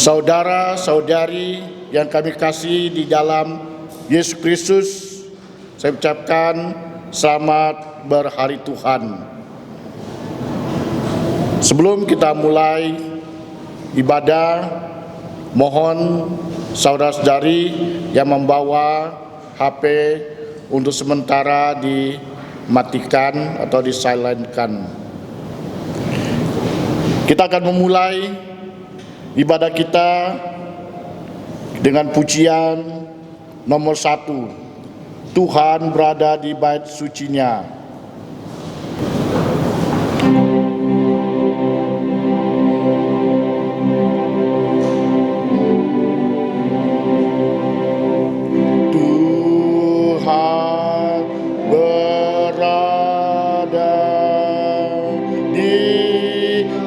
Saudara-saudari yang kami kasih di dalam Yesus Kristus, saya ucapkan selamat berhari Tuhan. Sebelum kita mulai ibadah, mohon saudara-saudari yang membawa HP untuk sementara dimatikan atau disilentkan. Kita akan memulai ibadah kita dengan pujian nomor 1. Tuhan berada di bait suci-Nya. Tuhan berada di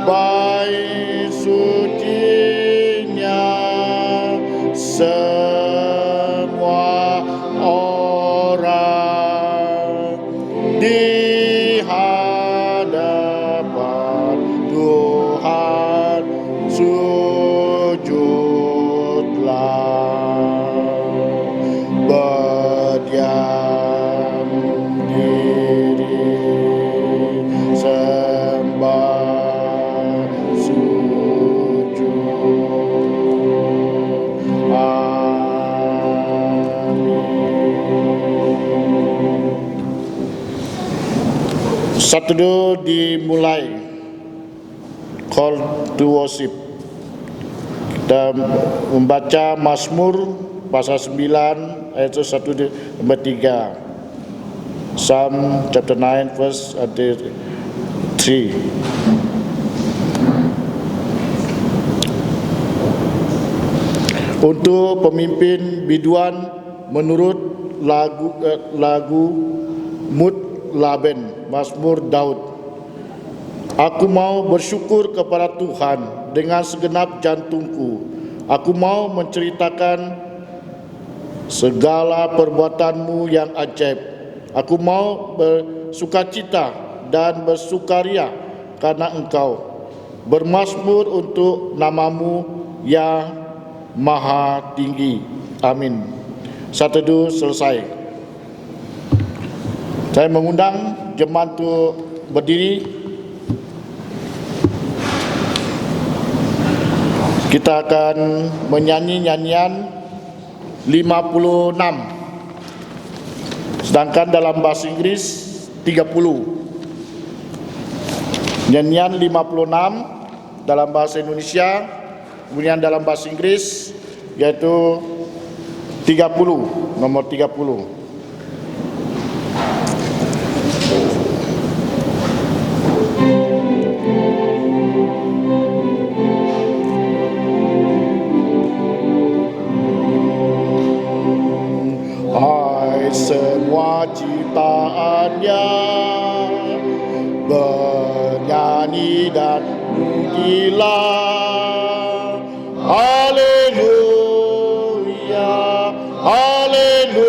bait suci-Nya, semua orang di hadapan Tuhan sujudlah, berdiam diri, sembah sujud. Satu dulu dimulai, call to worship. Kita membaca Mazmur pasal 9 ayat 1-3. Psalm chapter 9 verse 3. Untuk pemimpin biduan menurut lagu Mutlaben, Mazmur Daud. Aku mau bersyukur kepada Tuhan dengan segenap jantungku. Aku mau menceritakan segala perbuatan-Mu yang ajaib. Aku mau bersukacita dan bersukaria karena Engkau. Bermazmur untuk nama-Mu yang Maha Tinggi. Amin. Satu dulu selesai. Saya mengundang jemaat untuk berdiri. Kita akan menyanyi nyanyian 56. Sedangkan dalam bahasa Inggris 30. Nyanyian 56 dalam bahasa Indonesia, kemudian dalam bahasa Inggris yaitu 30, nomor 30. Semua ciptaannya bernyanyi dan pujilah, haleluya, haleluya.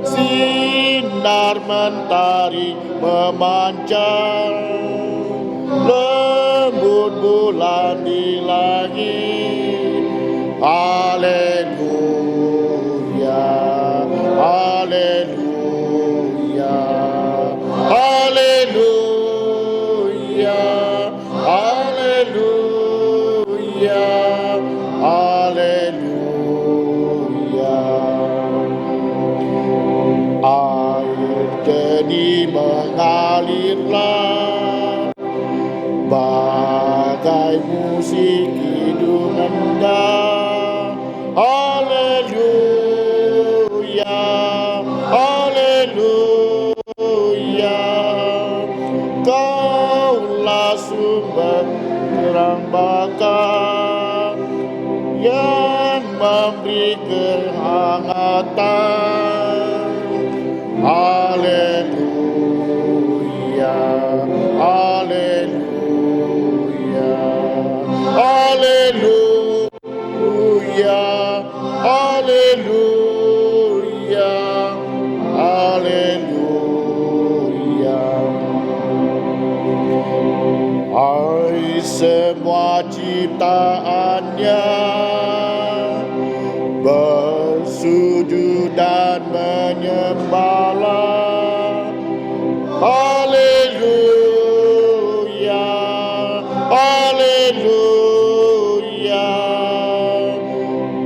Sinar mentari memancar, lembut bulan di langit, haleluya, haleluya, haleluya, haleluya, haleluya. Air jernih mengalirlah bagai musik hidung indah, haleluya, haleluya. Kaulah sumber terang bakar yang memberi kehangatan, haleluya, haleluya, haleluya, haleluya, haleluya. Air semua ciptaannya, bersujud dan menyembahlah. Haleluya, haleluya.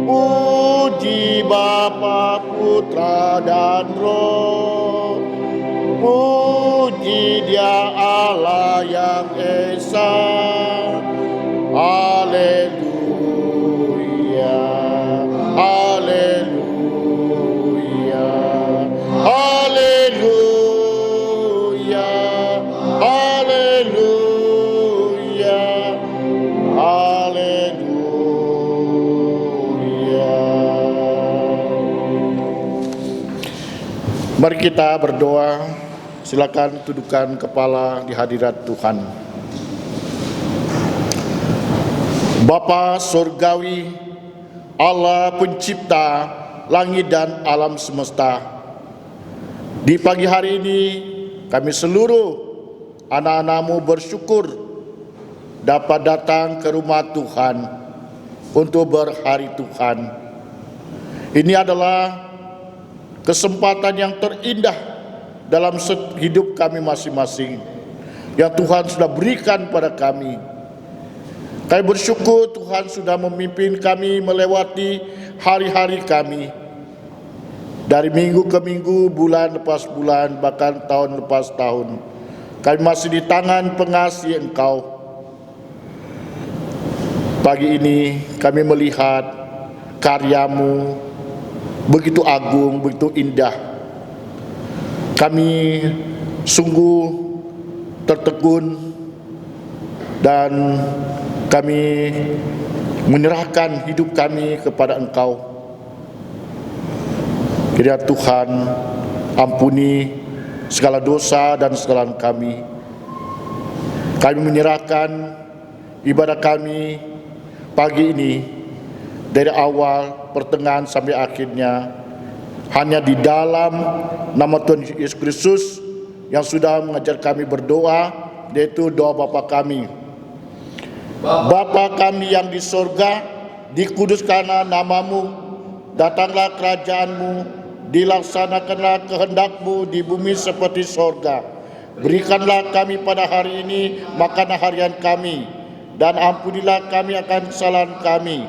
Puji Bapa, Putra dan Roh, puji Dia Allah yang esa. Haleluya, haleluya, haleluya, haleluya, haleluya. Mari kita berdoa. Silakan tundukkan kepala di hadirat Tuhan. Bapa Surgawi, Allah pencipta langit dan alam semesta, di pagi hari ini kami seluruh anak-anak-Mu bersyukur dapat datang ke rumah Tuhan untuk berhari Tuhan. Ini adalah kesempatan yang terindah dalam hidup kami masing-masing yang Tuhan sudah berikan pada kami. Kami bersyukur Tuhan sudah memimpin kami melewati hari-hari kami, dari minggu ke minggu, bulan lepas bulan, bahkan tahun lepas tahun. Kami masih di tangan pengasih Engkau. Pagi ini kami melihat karya-Mu begitu agung, begitu indah. Kami sungguh tertegun dan kami menyerahkan hidup kami kepada Engkau. Kiranya Tuhan ampuni segala dosa dan kesalahan kami. Kami menyerahkan ibadah kami pagi ini dari awal, pertengahan sampai akhirnya hanya di dalam nama Tuhan Yesus Kristus yang sudah mengajar kami berdoa, yaitu doa Bapa kami. Bapa kami yang di sorga, dikuduskanlah nama-Mu, datanglah kerajaan-Mu, dilaksanakanlah kehendak-Mu di bumi seperti sorga. Berikanlah kami pada hari ini makanan harian kami, dan ampunilah kami akan kesalahan kami,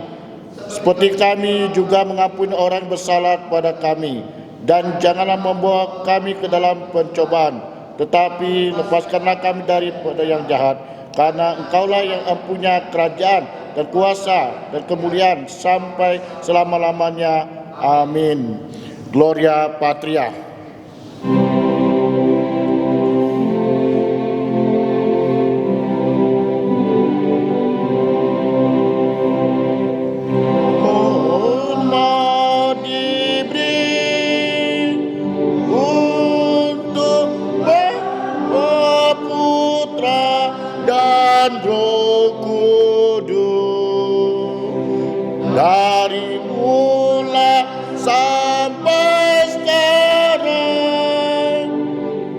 seperti kami juga mengampuni orang bersalah kepada kami. Dan janganlah membawa kami ke dalam pencobaan, tetapi lepaskanlah kami daripada yang jahat. Karena Engkaulah yang mempunyai kerajaan dan kuasa dan kemuliaan sampai selama-lamanya. Amin. Gloria Patria. Dari mula sampai sekarang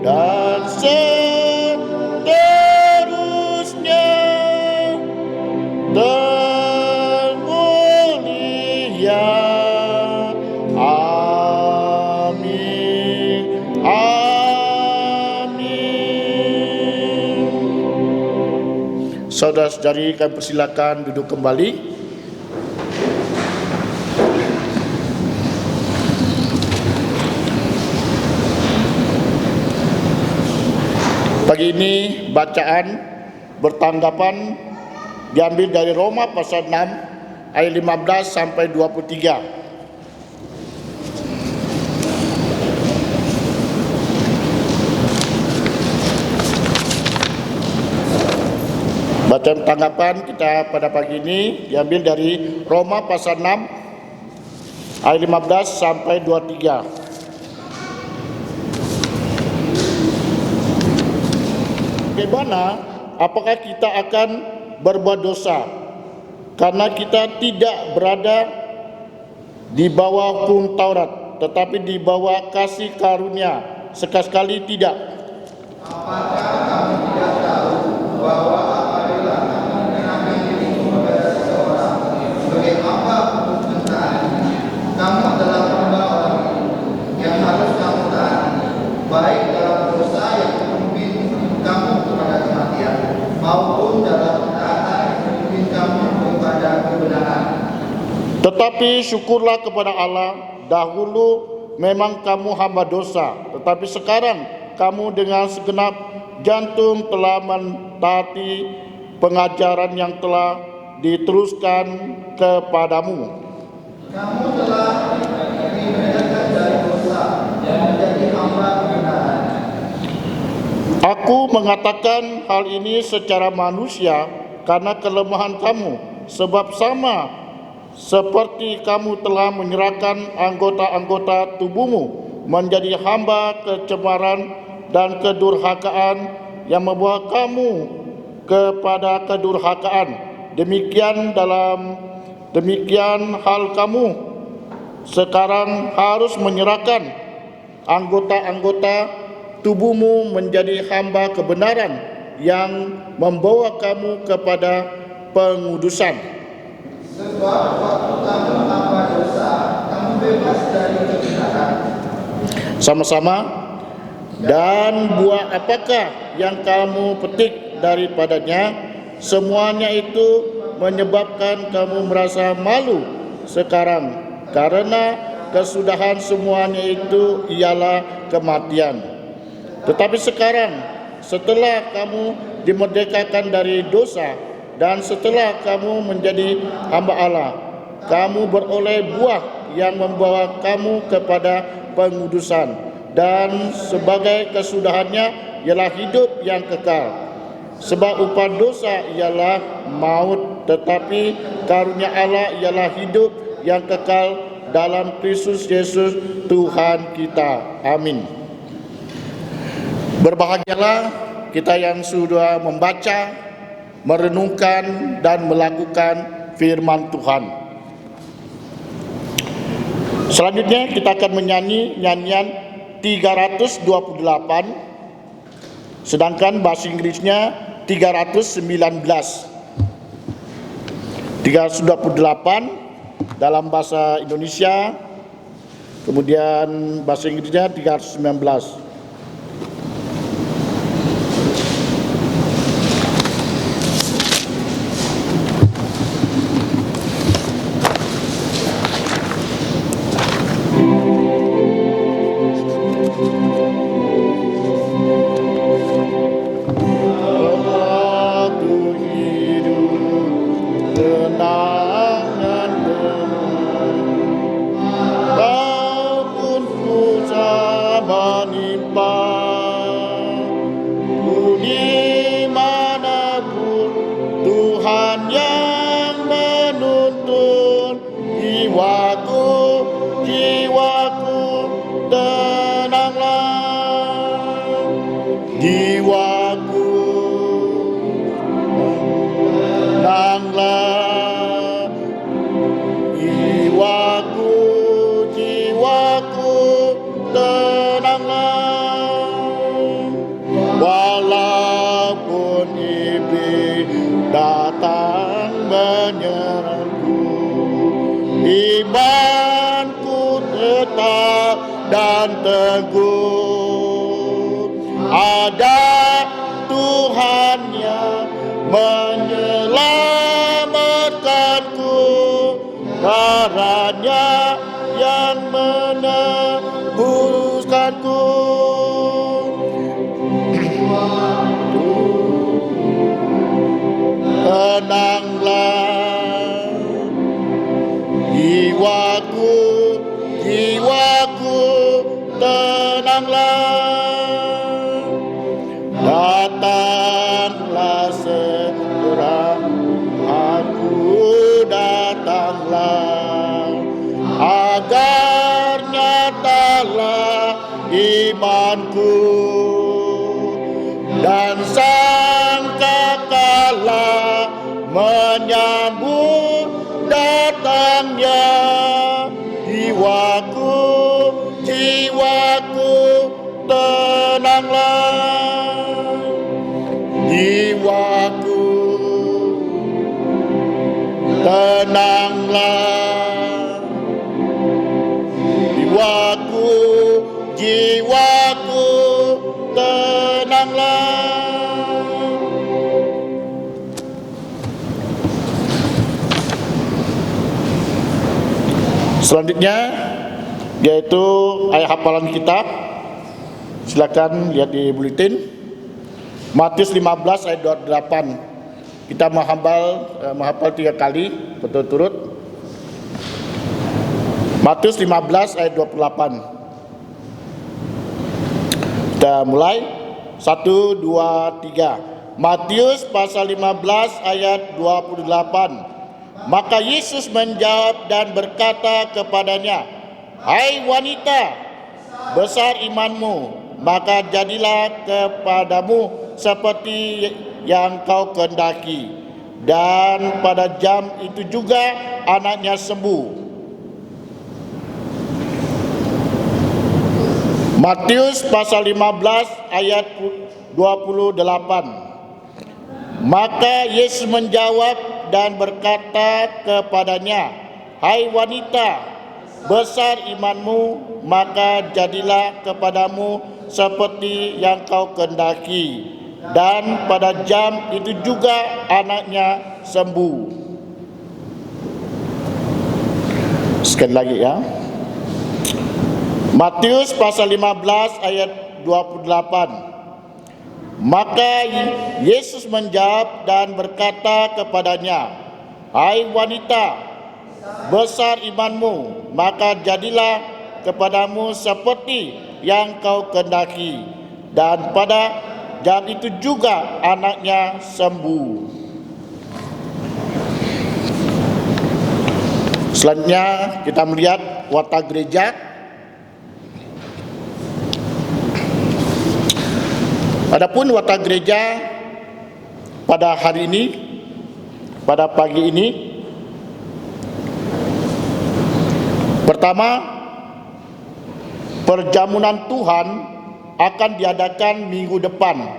dan seterusnya, termulia. Amin, amin. Saudara-saudari, kami persilakan duduk kembali. Pagi ini bacaan bertanggapan diambil dari Roma pasal 6 ayat 15 sampai 23. Bacaan tanggapan kita pada pagi ini diambil dari Roma pasal 6 ayat 15 sampai 23. Bagaimana? Apakah kita akan berbuat dosa? Karena kita tidak berada di bawah hukum Taurat, tetapi di bawah kasih karunia. Sekali-sekali tidak. Apakah kamu tidak tahu bahwa apabila kamu Tetapi syukurlah kepada Allah, dahulu memang kamu hamba dosa, tetapi sekarang kamu dengan segenap jantung telah mentaati pengajaran yang telah diteruskan kepadamu. Kamu telah dibebaskan dari dosa dan menjadi hamba kebenaran. Aku mengatakan hal ini secara manusia karena kelemahan kamu, sebab sama seperti kamu telah menyerahkan anggota-anggota tubuhmu menjadi hamba kecemaran dan kedurhakaan yang membawa kamu kepada kedurhakaan. Demikian hal kamu sekarang harus menyerahkan anggota-anggota tubuhmu menjadi hamba kebenaran yang membawa kamu kepada pengudusan. Sebab waktu kamu hamba dosa, kamu bebas dari kebinasan. Sama-sama. Dan buah apakah yang kamu petik daripadanya? Semuanya itu menyebabkan kamu merasa malu sekarang, karena kesudahan semuanya itu ialah kematian. Tetapi sekarang, setelah kamu dimerdekakan dari dosa dan setelah kamu menjadi hamba Allah, kamu beroleh buah yang membawa kamu kepada pengudusan, dan sebagai kesudahannya ialah hidup yang kekal. Sebab upah dosa ialah maut, tetapi karunia Allah ialah hidup yang kekal dalam Kristus Yesus Tuhan kita. Amin. Berbahagialah kita yang sudah membaca, merenungkan dan melakukan firman Tuhan. Selanjutnya kita akan menyanyi nyanyian 328, sedangkan bahasa Inggrisnya 319. 328 dalam bahasa Indonesia, kemudian bahasa Inggrisnya 319. Imanku tetap dan teguh, ada Tuhan yang menyelamatkanku, darahnya yang menebuskanku. Tenanglah jiwaku, tenanglah, datanglah segera, aku datanglah, agar nyatalah imanku, dan sangkakala menyambut datangnya jiwaku, tenanglah, jiwaku, tenanglah, jiwaku, tenanglah. Selanjutnya yaitu ayat hafalan kita. Silakan lihat di buletin. Matius 15 ayat 28. Kita menghafal 3 kali berturut-turut. Matius 15 ayat 28. Kita mulai. 1, 2, 3. Matius pasal 15 ayat 28. Maka Yesus menjawab dan berkata kepadanya, "Hai wanita, besar imanmu, maka jadilah kepadamu seperti yang kau kehendaki." Dan pada jam itu juga anaknya sembuh. Matius pasal 15 ayat 28. Maka Yesus menjawab dan berkata kepadanya, "Hai wanita, besar imanmu, maka jadilah kepadamu seperti yang kau kehendaki." Dan pada jam itu juga anaknya sembuh. Sekali lagi ya. Matius pasal 15 ayat 28. Maka Yesus menjawab dan berkata kepadanya, "Hai wanita, besar imanmu, maka jadilah kepadamu seperti yang kau kehendaki." Dan pada jam itu juga anaknya sembuh. Selanjutnya kita melihat watak gereja. Adapun watak gereja pada hari ini, pada pagi ini, pertama, perjamuan Tuhan akan diadakan minggu depan.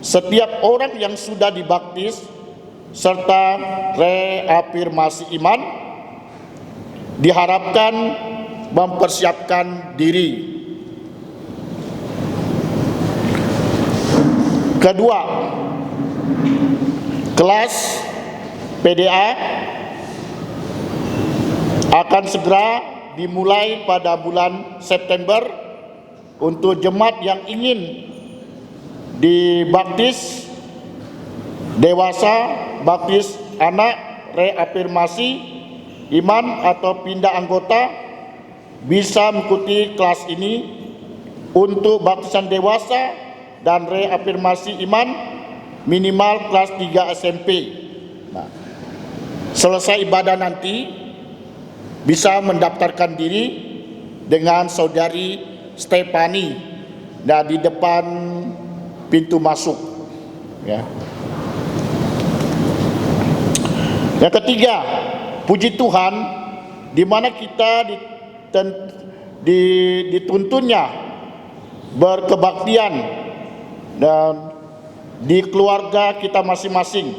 Setiap orang yang sudah dibaptis serta reafirmasi iman diharapkan mempersiapkan diri. Kedua, kelas PDA akan segera dimulai pada bulan September untuk jemaat yang ingin dibaptis dewasa, baptis anak, reafirmasi iman atau pindah anggota bisa mengikuti kelas ini. Untuk baptisan dewasa dan reafirmasi iman minimal kelas 3 SMP. Nah, selesai ibadah nanti bisa mendaftarkan diri dengan saudari Stefani di depan pintu masuk. Ya. Yang ketiga, puji Tuhan, di mana kita dituntunnya berkebaktian dan di keluarga kita masing-masing.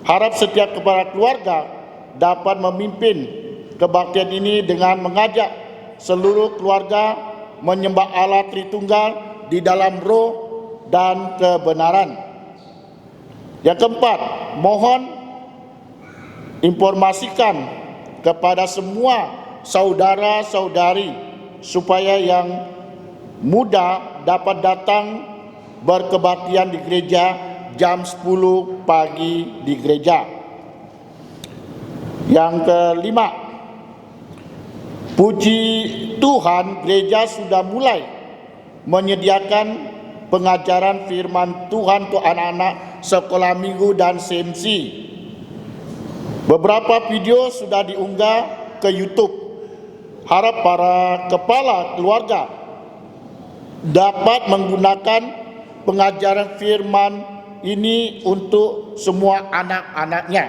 Harap setiap kepala keluarga dapat memimpin kebaktian ini dengan mengajak seluruh keluarga menyembah Allah Tritunggal di dalam roh dan kebenaran. Yang keempat, mohon informasikan kepada semua saudara-saudari supaya yang muda dapat datang berkebaktian di gereja jam 10 pagi di gereja. Yang kelima, puji Tuhan, gereja sudah mulai menyediakan pengajaran firman Tuhan untuk anak-anak sekolah minggu dan CMC. Beberapa video sudah diunggah ke YouTube. Harap para kepala keluarga dapat menggunakan pengajaran firman ini untuk semua anak-anaknya.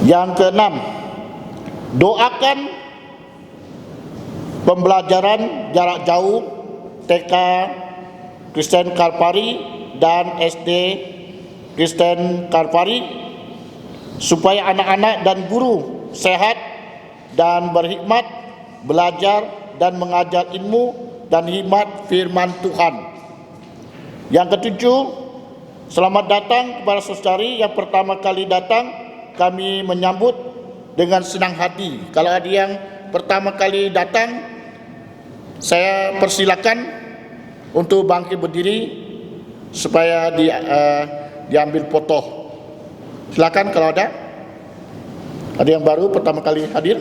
Yang keenam, doakan pembelajaran jarak jauh TK Kristen Kalpari dan SD Kristen Kalpari supaya anak-anak dan guru sehat dan berhikmat, belajar dan mengajar ilmu dan hikmat firman Tuhan. Yang ketujuh, selamat datang kepada saudari yang pertama kali datang. Kami menyambut dengan senang hati. Kalau ada yang pertama kali datang, saya persilakan untuk bangkit berdiri supaya diambil foto. Silakan kalau ada. Ada yang baru pertama kali hadir?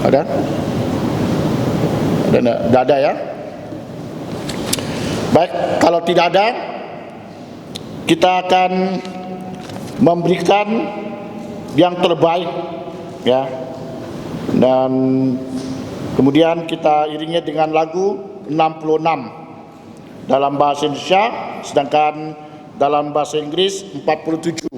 Ada? Tidak ada ya? Baik, kalau tidak ada, kita akan memberikan yang terbaik, ya. Dan kemudian kita iringi dengan lagu 66 dalam bahasa Indonesia, sedangkan dalam bahasa Inggris 47.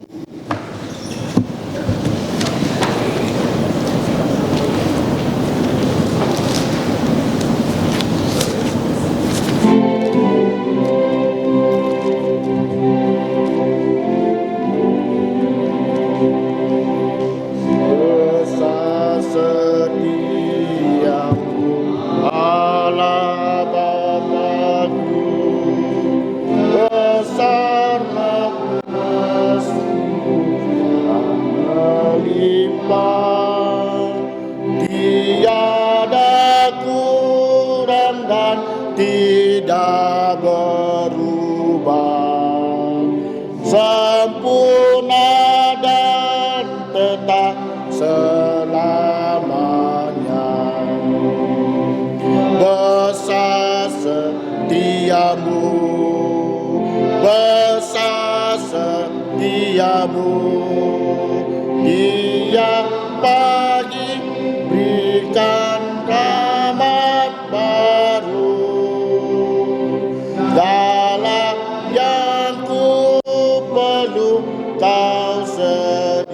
Tidak berubah, sempurna dan tetap selamanya. Besar setiamu, besar setiamu, Dia pagi berikan rahmat baru. Segala yang ku perlu Kau sediakan.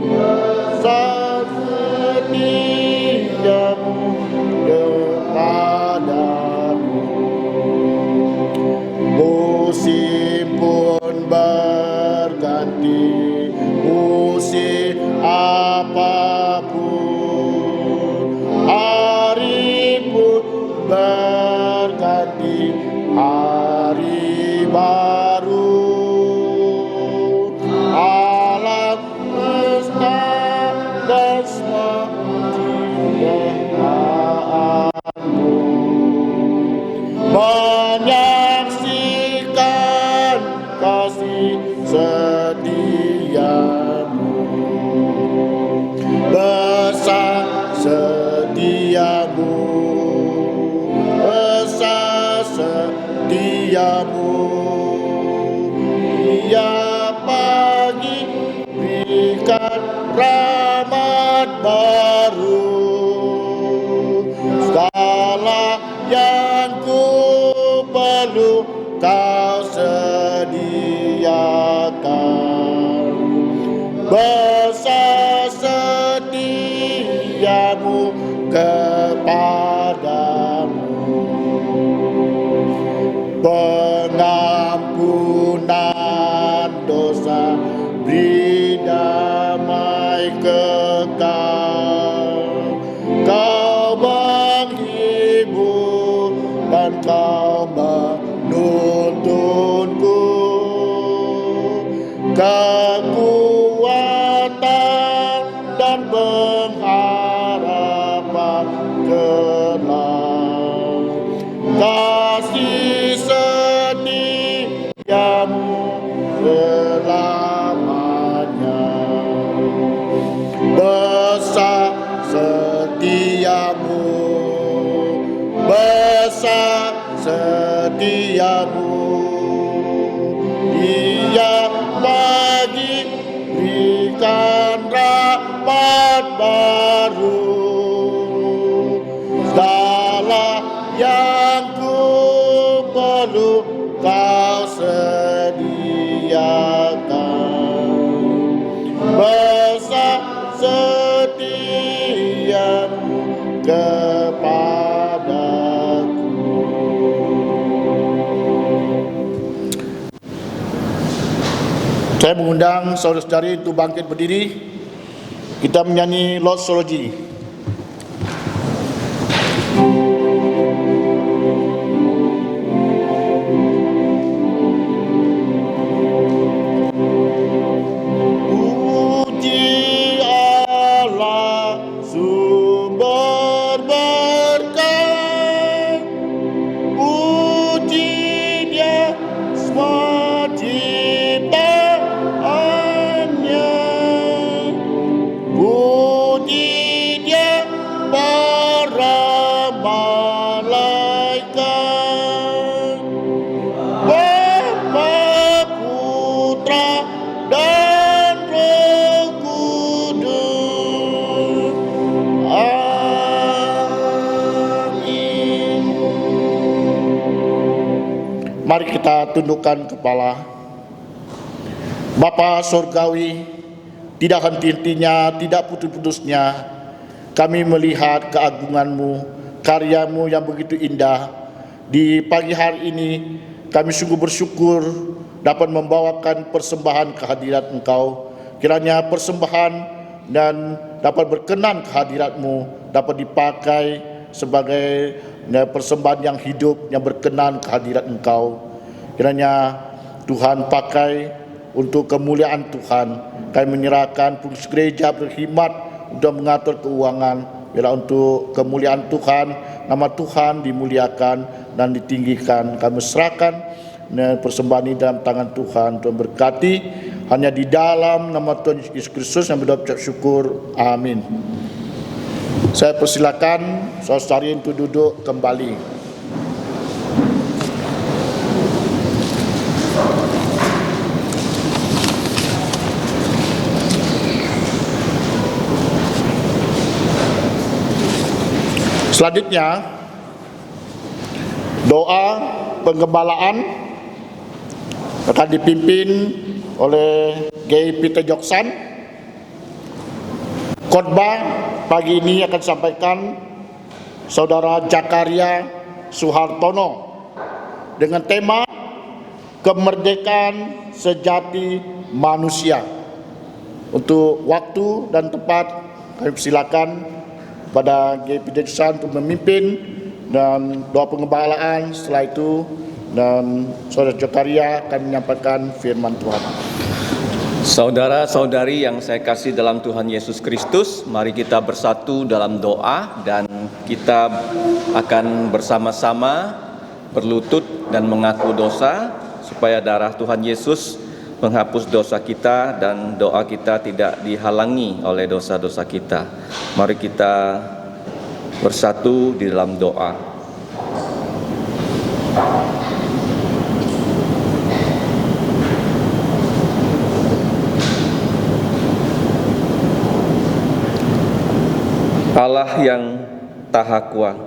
Besar setiamu kepadamu. Musim pun berganti, musim apapun, hari pun berganti, hari baru. Alam semesta dan semua ciptaanmu menyaksikan kasih setiamu. Besar setiamu, besar setiamu, Dia pagi berikan rahmat baru. Segala yang ku perlu Kau sediakan. Besar setiamu kepadamu. Pengampunan dosa, beri damai kekal. Kau menghibur dan Kau menuntunku. Kekuatan dan pengharapan kelak. Kasih setiamu selamanya. Besar setiamu, besar setiamu, Dia pagi berikan rahmat baru. Segala yang ku perlu Kau sediakan. Besar setiamu kepadaku. Saya mengundang saudara-saudari untuk bangkit berdiri. Kita menyanyi Lossology. Mari kita tundukkan kepala. Bapa Surgawi, tidak henti-hentinya, tidak putus-putusnya kami melihat keagungan-Mu, karya-Mu yang begitu indah. Di pagi hari ini kami sungguh bersyukur dapat membawakan persembahan kehadirat Engkau. Kiranya persembahan dan dapat berkenan kehadirat-Mu dapat dipakai sebagai persembahan yang hidup, yang berkenan kehadirat Engkau. Kiranya Tuhan pakai untuk kemuliaan Tuhan. Kami menyerahkan fungsi gereja berkhidmat untuk mengatur keuangan, bila untuk kemuliaan Tuhan, nama Tuhan dimuliakan dan ditinggikan. Kami serahkan persembahan ini dalam tangan Tuhan. Tuhan berkati hanya di dalam nama Tuhan Yesus Kristus yang berdoa ucap syukur. Amin. Saya persilakan saudara untuk duduk kembali. Selanjutnya, doa penggembalaan akan dipimpin oleh Gay Peter Joksan. Khotbah pagi ini akan disampaikan Saudara Jakaria Suhartono dengan tema Kemerdekaan Sejati Manusia. Untuk waktu dan tempat kami persilakan pada Gay Peter Joksan untuk memimpin dan doa penggembalaan. Setelah itu dan Saudara Jakaria akan menyampaikan firman Tuhan. Saudara-saudari yang saya kasih dalam Tuhan Yesus Kristus, mari kita bersatu dalam doa dan kita akan bersama-sama berlutut dan mengaku dosa supaya darah Tuhan Yesus menghapus dosa kita dan doa kita tidak dihalangi oleh dosa-dosa kita. Mari kita bersatu di dalam doa. Allah yang Tahakwa,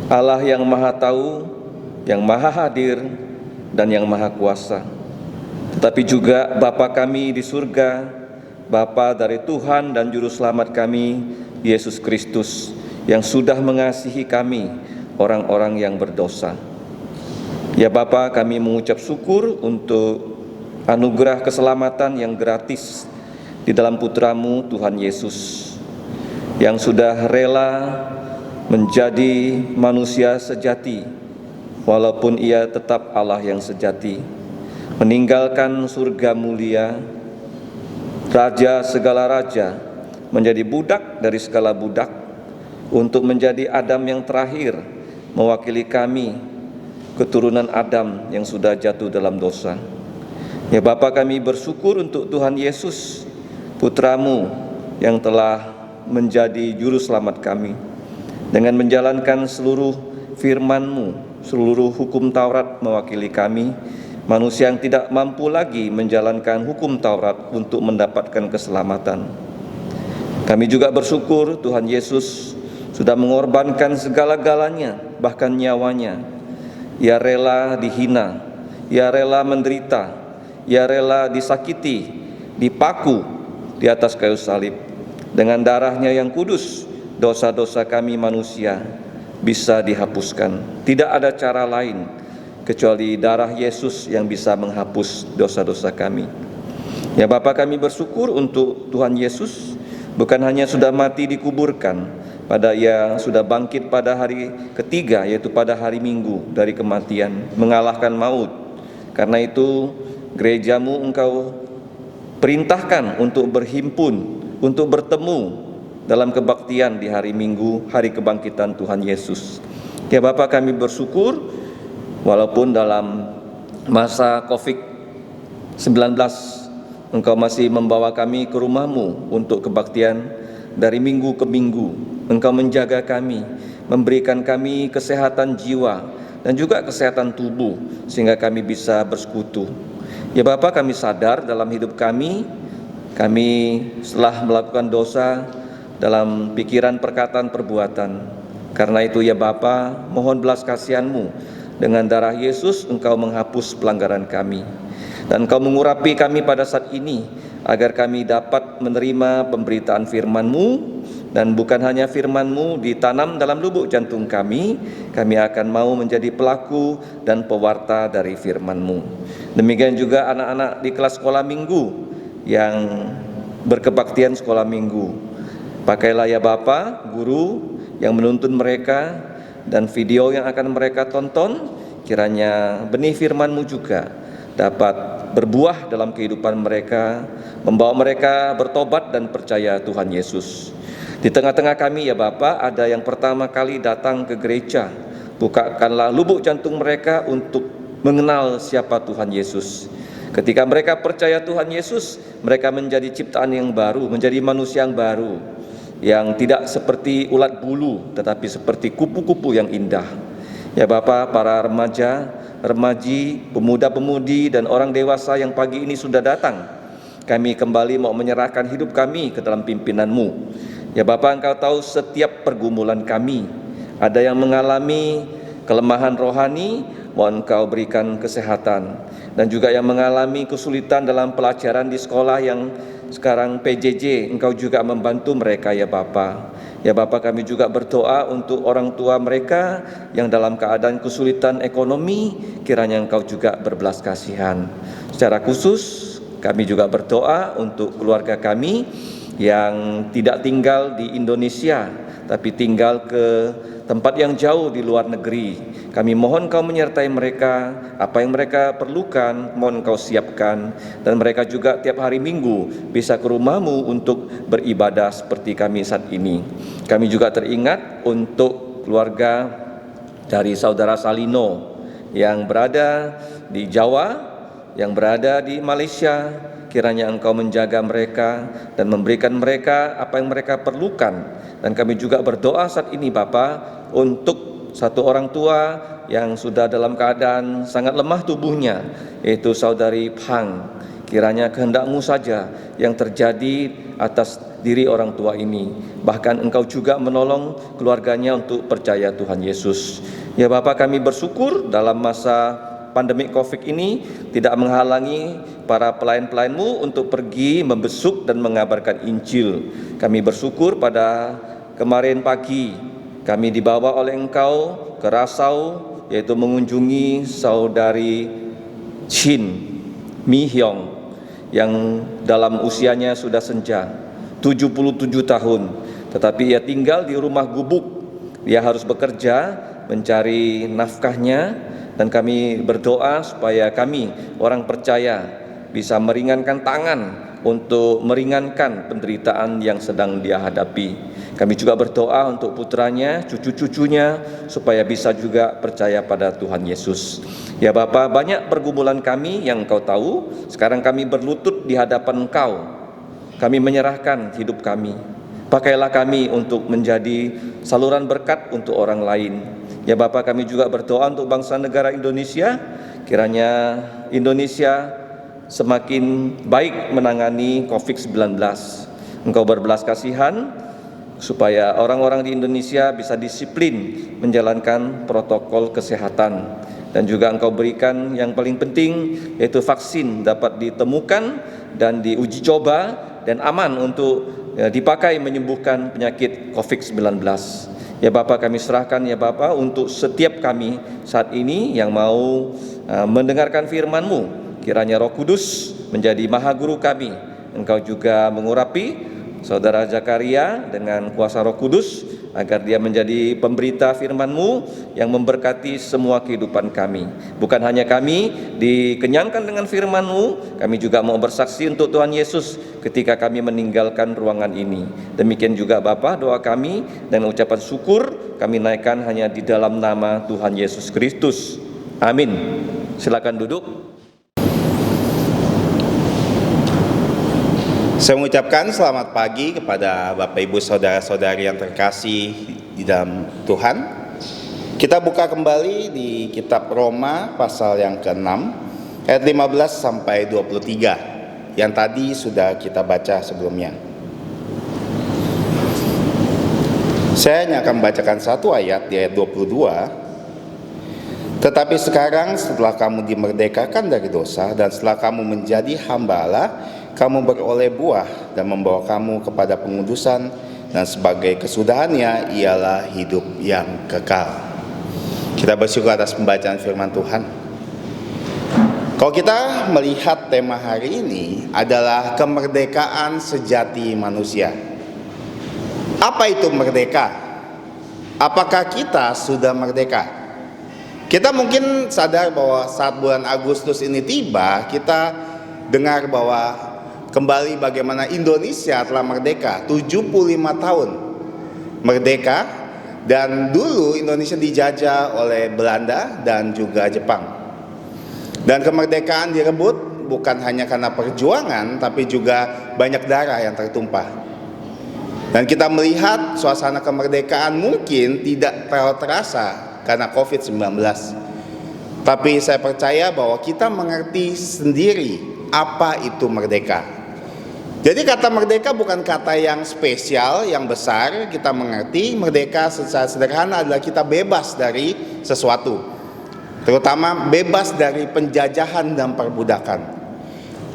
Allah yang Maha Tahu, yang Maha Hadir, dan yang Maha Kuasa. Tetapi juga Bapa kami di surga, Bapa dari Tuhan dan Juru Selamat kami, Yesus Kristus, yang sudah mengasihi kami, orang-orang yang berdosa. Ya Bapa, kami mengucap syukur untuk anugerah keselamatan yang gratis di dalam Putra-Mu Tuhan Yesus, yang sudah rela menjadi manusia sejati, walaupun ia tetap Allah yang sejati, meninggalkan surga mulia, raja segala raja, menjadi budak dari segala budak, untuk menjadi Adam yang terakhir, mewakili kami, keturunan Adam yang sudah jatuh dalam dosa. Ya Bapa, kami bersyukur untuk Tuhan Yesus, Putra-Mu yang telah menjadi juru selamat kami, dengan menjalankan seluruh firman-Mu, seluruh hukum Taurat mewakili kami, manusia yang tidak mampu lagi menjalankan hukum Taurat untuk mendapatkan keselamatan. Kami juga bersyukur Tuhan Yesus sudah mengorbankan segala-galanya, bahkan nyawanya. Ia rela dihina, ia rela menderita, ia rela disakiti, dipaku di atas kayu salib. Dengan darahnya yang kudus, dosa-dosa kami manusia bisa dihapuskan. Tidak ada cara lain kecuali darah Yesus yang bisa menghapus dosa-dosa kami. Ya Bapa, kami bersyukur untuk Tuhan Yesus, bukan hanya sudah mati dikuburkan, pada ia sudah bangkit pada hari ketiga, yaitu pada hari Minggu dari kematian, mengalahkan maut. Karena itu gereja-Mu Engkau perintahkan untuk berhimpun, untuk bertemu dalam kebaktian di hari Minggu, hari kebangkitan Tuhan Yesus. Ya Bapa, kami bersyukur walaupun dalam masa COVID-19 Engkau masih membawa kami ke rumah-Mu untuk kebaktian dari minggu ke minggu. Engkau menjaga kami, memberikan kami kesehatan jiwa dan juga kesehatan tubuh sehingga kami bisa bersekutu. Ya Bapa, kami sadar dalam hidup kami setelah melakukan dosa dalam pikiran, perkataan, perbuatan. Karena itu ya Bapa, mohon belas kasihan-Mu Dengan darah Yesus Engkau menghapus pelanggaran kami, dan Engkau mengurapi kami pada saat ini, agar kami dapat menerima pemberitaan firman-Mu, dan bukan hanya firman-Mu ditanam dalam lubuk jantung kami akan mau menjadi pelaku dan pewarta dari firman-Mu. Demikian juga anak-anak di kelas sekolah minggu yang berkebaktian sekolah minggu. Pakailah ya Bapa, guru yang menuntun mereka, dan video yang akan mereka tonton, kiranya benih firman-Mu juga dapat berbuah dalam kehidupan mereka, membawa mereka bertobat dan percaya Tuhan Yesus. Di tengah-tengah kami ya Bapa, ada yang pertama kali datang ke gereja. Bukakanlah lubuk jantung mereka untuk mengenal siapa Tuhan Yesus. Ketika mereka percaya Tuhan Yesus, mereka menjadi ciptaan yang baru, menjadi manusia yang baru, yang tidak seperti ulat bulu, tetapi seperti kupu-kupu yang indah. Ya Bapa, para remaja, remaji, pemuda-pemudi, dan orang dewasa yang pagi ini sudah datang, kami kembali mau menyerahkan hidup kami ke dalam pimpinan-Mu. Ya Bapa, Engkau tahu setiap pergumulan kami. Ada yang mengalami kelemahan rohani, mohon Engkau berikan kesehatan. Dan juga yang mengalami kesulitan dalam pelajaran di sekolah yang sekarang PJJ, Engkau juga membantu mereka ya Bapa. Ya Bapa, kami juga berdoa untuk orang tua mereka yang dalam keadaan kesulitan ekonomi, kiranya Engkau juga berbelas kasihan. Secara khusus kami juga berdoa untuk keluarga kami yang tidak tinggal di Indonesia, tapi tinggal ke tempat yang jauh di luar negeri. Kami mohon Kau menyertai mereka, apa yang mereka perlukan, mohon Kau siapkan. Dan mereka juga tiap hari Minggu bisa ke rumah-Mu untuk beribadah seperti kami saat ini. Kami juga teringat untuk keluarga dari Saudara Salino yang berada di Jawa, yang berada di Malaysia. Kiranya Engkau menjaga mereka dan memberikan mereka apa yang mereka perlukan. Dan kami juga berdoa saat ini Bapa untuk satu orang tua yang sudah dalam keadaan sangat lemah tubuhnya, yaitu Saudari Pang. Kiranya kehendak-Mu saja yang terjadi atas diri orang tua ini. Bahkan Engkau juga menolong keluarganya untuk percaya Tuhan Yesus. Ya Bapa, kami bersyukur dalam masa pandemi COVID ini tidak menghalangi para pelayan-pelayan-Mu untuk pergi membesuk dan mengabarkan Injil. Kami bersyukur pada kemarin pagi kami dibawa oleh Engkau ke Rasau, yaitu mengunjungi Saudari Chin Mi Hyong yang dalam usianya sudah senja, 77 tahun, tetapi ia tinggal di rumah gubuk. Dia harus bekerja mencari nafkahnya, dan kami berdoa supaya kami orang percaya bisa meringankan tangan untuk meringankan penderitaan yang sedang dia hadapi. Kami juga berdoa untuk putranya, cucu-cucunya, supaya bisa juga percaya pada Tuhan Yesus. Ya Bapa, banyak pergumulan kami yang Engkau tahu. Sekarang kami berlutut di hadapan Engkau. Kami menyerahkan hidup kami. Pakailah kami untuk menjadi saluran berkat untuk orang lain. Ya Bapa, kami juga berdoa untuk bangsa negara Indonesia. Kiranya Indonesia semakin baik menangani COVID-19. Engkau berbelas kasihan supaya orang-orang di Indonesia bisa disiplin menjalankan protokol kesehatan. Dan juga Engkau berikan yang paling penting, yaitu vaksin dapat ditemukan dan diuji coba dan aman untuk dipakai menyembuhkan penyakit COVID-19. Ya Bapa, kami serahkan ya Bapa untuk setiap kami saat ini yang mau mendengarkan firman-Mu. Kiranya Roh Kudus menjadi Maha Guru kami. Engkau juga mengurapi Saudara Zakaria dengan kuasa Roh Kudus, agar dia menjadi pemberita firman-Mu yang memberkati semua kehidupan kami. Bukan hanya kami dikenyangkan dengan firman-Mu, kami juga mau bersaksi untuk Tuhan Yesus ketika kami meninggalkan ruangan ini. Demikian juga Bapa, doa kami dan ucapan syukur kami naikkan hanya di dalam nama Tuhan Yesus Kristus. Amin. Silakan duduk. Saya mengucapkan selamat pagi kepada Bapak Ibu Saudara-saudari yang terkasih di dalam Tuhan. Kita buka kembali di kitab Roma pasal yang ke-6 ayat 15 sampai 23 yang tadi sudah kita baca sebelumnya. Saya hanya akan membacakan satu ayat di ayat 22. Tetapi sekarang setelah kamu dimerdekakan dari dosa dan setelah kamu menjadi hamba Allah, kamu beroleh buah dan membawa kamu kepada pengudusan, dan sebagai kesudahannya ialah hidup yang kekal. Kita bersyukur atas pembacaan firman Tuhan. Kalau kita melihat tema hari ini adalah kemerdekaan sejati manusia. Apa itu merdeka? Apakah kita sudah merdeka? Kita mungkin sadar bahwa saat bulan Agustus ini tiba, kita dengar bahwa kembali bagaimana Indonesia telah merdeka, 75 tahun merdeka, dan dulu Indonesia dijajah oleh Belanda dan juga Jepang. Dan kemerdekaan direbut bukan hanya karena perjuangan, tapi juga banyak darah yang tertumpah. Dan kita melihat suasana kemerdekaan mungkin tidak terlalu terasa karena COVID-19. Tapi saya percaya bahwa kita mengerti sendiri apa itu merdeka. Jadi kata merdeka bukan kata yang spesial, yang besar. Kita mengerti merdeka secara sederhana adalah kita bebas dari sesuatu, terutama bebas dari penjajahan dan perbudakan.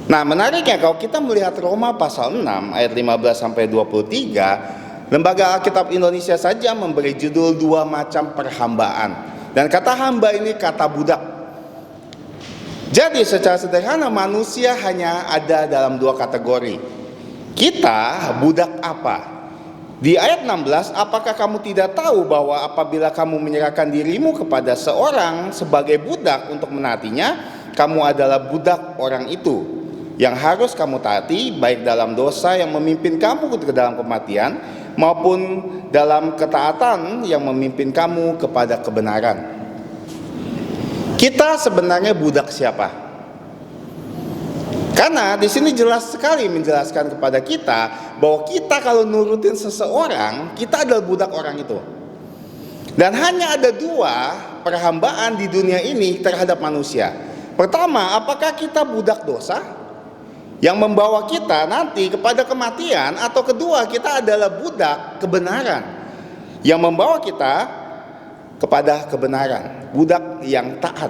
Nah, menariknya kalau kita melihat Roma pasal 6 ayat 15 sampai 23, Lembaga Alkitab Indonesia saja memberi judul 2 macam perhambaan. Dan kata hamba ini kata budak. Jadi secara sederhana manusia hanya ada dalam 2 kategori. Kita budak apa? Di ayat 16, apakah kamu tidak tahu bahwa apabila kamu menyerahkan dirimu kepada seorang sebagai budak untuk menaatinya, kamu adalah budak orang itu, yang harus kamu taati baik dalam dosa yang memimpin kamu ke dalam kematian, maupun dalam ketaatan yang memimpin kamu kepada kebenaran. Kita sebenarnya budak siapa? Karena di sini jelas sekali menjelaskan kepada kita bahwa kita kalau nurutin seseorang, kita adalah budak orang itu. Dan hanya ada 2 perhambaan di dunia ini terhadap manusia. Pertama, apakah kita budak dosa yang membawa kita nanti kepada kematian, atau kedua, kita adalah budak kebenaran yang membawa kita kepada kebenaran, budak yang taat.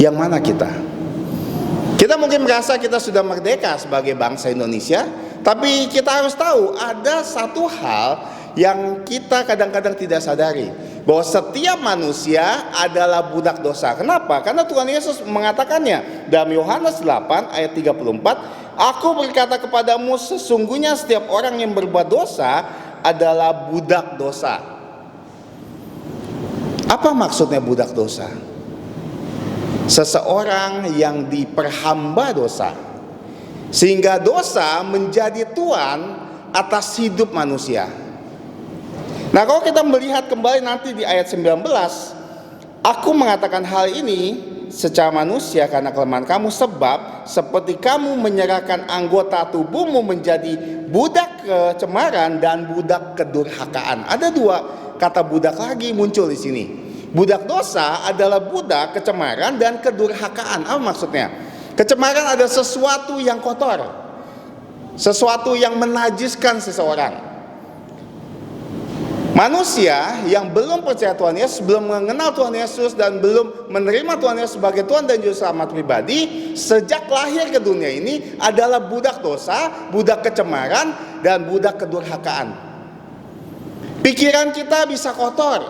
Yang mana kita? Kita mungkin merasa kita sudah merdeka sebagai bangsa Indonesia, tapi kita harus tahu ada satu hal yang kita kadang-kadang tidak sadari, bahwa setiap manusia adalah budak dosa. Kenapa? Karena Tuhan Yesus mengatakannya dalam Yohanes 8 ayat 34, "Aku berkata kepadamu, sesungguhnya setiap orang yang berbuat dosa adalah budak dosa." Apa maksudnya budak dosa? Seseorang yang diperhamba dosa, sehingga dosa menjadi tuan atas hidup manusia. Nah, kalau kita melihat kembali nanti di ayat 19, "Aku mengatakan hal ini secara manusia karena kelemahan kamu, sebab seperti kamu menyerahkan anggota tubuhmu menjadi budak kecemaran dan budak kedurhakaan." Ada 2 kata budak lagi muncul di sini. Budak dosa adalah budak kecemaran dan kedurhakaan. Apa maksudnya? Kecemaran ada sesuatu yang kotor, sesuatu yang menajiskan seseorang. Manusia yang belum percaya Tuhan Yesus, belum mengenal Tuhan Yesus, dan belum menerima Tuhan Yesus sebagai Tuhan dan Juru Selamat pribadi, sejak lahir ke dunia ini adalah budak dosa, budak kecemaran, dan budak kedurhakaan. Pikiran kita bisa kotor,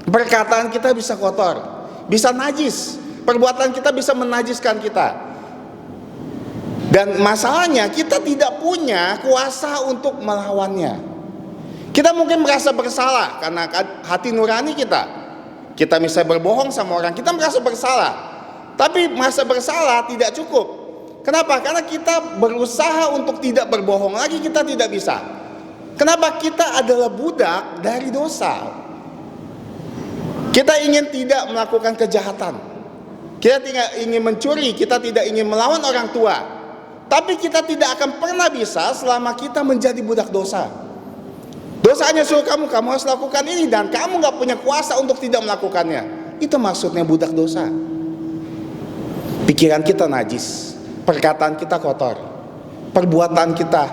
perkataan kita bisa kotor, bisa najis, perbuatan kita bisa menajiskan kita. Dan masalahnya kita tidak punya kuasa untuk melawannya. Kita mungkin merasa bersalah karena hati nurani kita. Kita misalnya berbohong sama orang, kita merasa bersalah. Tapi merasa bersalah tidak cukup. Kenapa? Karena kita berusaha untuk tidak berbohong lagi, kita tidak bisa. Kenapa? Kita adalah budak dari dosa. Kita ingin tidak melakukan kejahatan, kita tidak ingin mencuri, kita tidak ingin melawan orang tua. Tapi kita tidak akan pernah bisa selama kita menjadi budak dosa. Dosanya suruh kamu harus lakukan ini, dan kamu gak punya kuasa untuk tidak melakukannya. Itu maksudnya budak dosa. Pikiran kita najis, perkataan kita kotor, perbuatan kita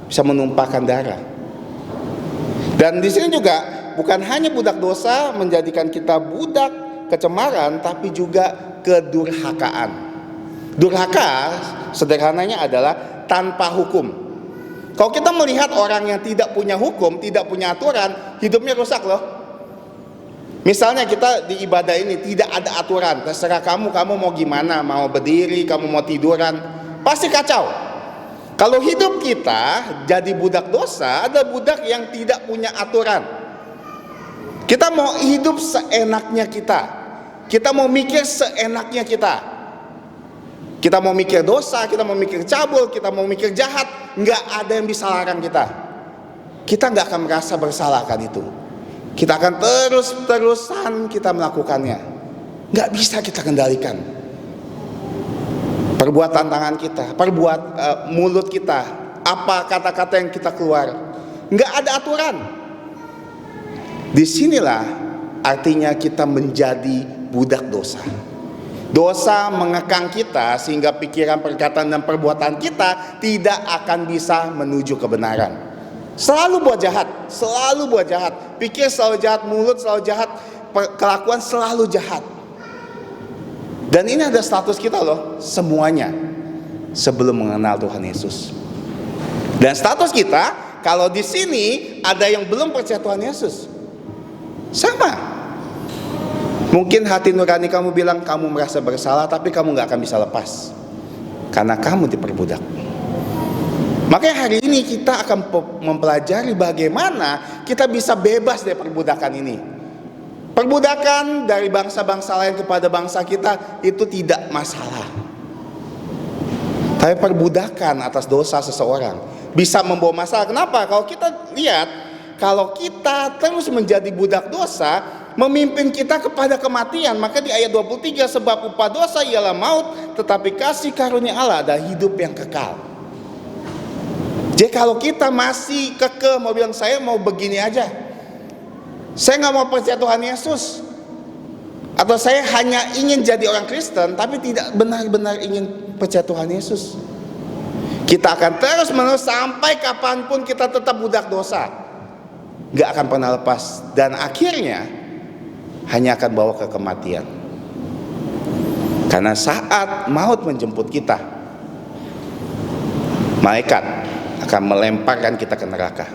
bisa menumpahkan darah. Dan di sini juga bukan hanya budak dosa menjadikan kita budak kecemaran, tapi juga kedurhakaan. Durhaka sederhananya adalah tanpa hukum. Kalau kita melihat orang yang tidak punya hukum, tidak punya aturan, hidupnya rusak loh. Misalnya kita di ibadah ini tidak ada aturan, terserah kamu mau gimana, mau berdiri, kamu mau tiduran, pasti kacau. Kalau hidup kita jadi budak dosa, ada budak yang tidak punya aturan. Kita mau hidup seenaknya kita. Kita mau mikir seenaknya kita. Kita mau mikir dosa, kita mau mikir cabul, kita mau mikir jahat, nggak ada yang bisa larang kita. Kita nggak akan merasa bersalah akan itu. Kita akan terus-terusan kita melakukannya. Nggak bisa kita kendalikan. Perbuatan tangan kita, mulut kita, apa kata-kata yang kita keluar, nggak ada aturan. Disinilah artinya kita menjadi budak dosa. Dosa mengekang kita sehingga pikiran, perkataan, dan perbuatan kita tidak akan bisa menuju kebenaran. Selalu buat jahat, pikir selalu jahat, mulut selalu jahat, kelakuan selalu jahat. Dan ini ada status kita loh, semuanya sebelum mengenal Tuhan Yesus. Dan status kita, kalau di sini ada yang belum percaya Tuhan Yesus, sama. Mungkin hati nurani kamu bilang kamu merasa bersalah, tapi kamu gak akan bisa lepas, karena kamu diperbudak. Makanya hari ini kita akan mempelajari bagaimana kita bisa bebas dari perbudakan ini. Perbudakan dari bangsa-bangsa lain kepada bangsa kita itu tidak masalah. Tapi perbudakan atas dosa seseorang bisa membawa masalah. Kenapa? Kalau kita lihat, kalau kita terus menjadi budak dosa, memimpin kita kepada kematian. Maka di ayat 23, sebab upah dosa ialah maut, tetapi kasih karunia Allah adalah hidup yang kekal. Jadi kalau kita masih kekeh mau bilang saya mau begini aja, saya nggak mau percaya Tuhan Yesus, atau saya hanya ingin jadi orang Kristen tapi tidak benar-benar ingin percaya Tuhan Yesus, kita akan terus menerus sampai kapanpun kita tetap budak dosa, nggak akan pernah lepas, dan akhirnya hanya akan bawa ke kematian. Karena saat maut menjemput kita, malaikat akan melemparkan kita ke neraka.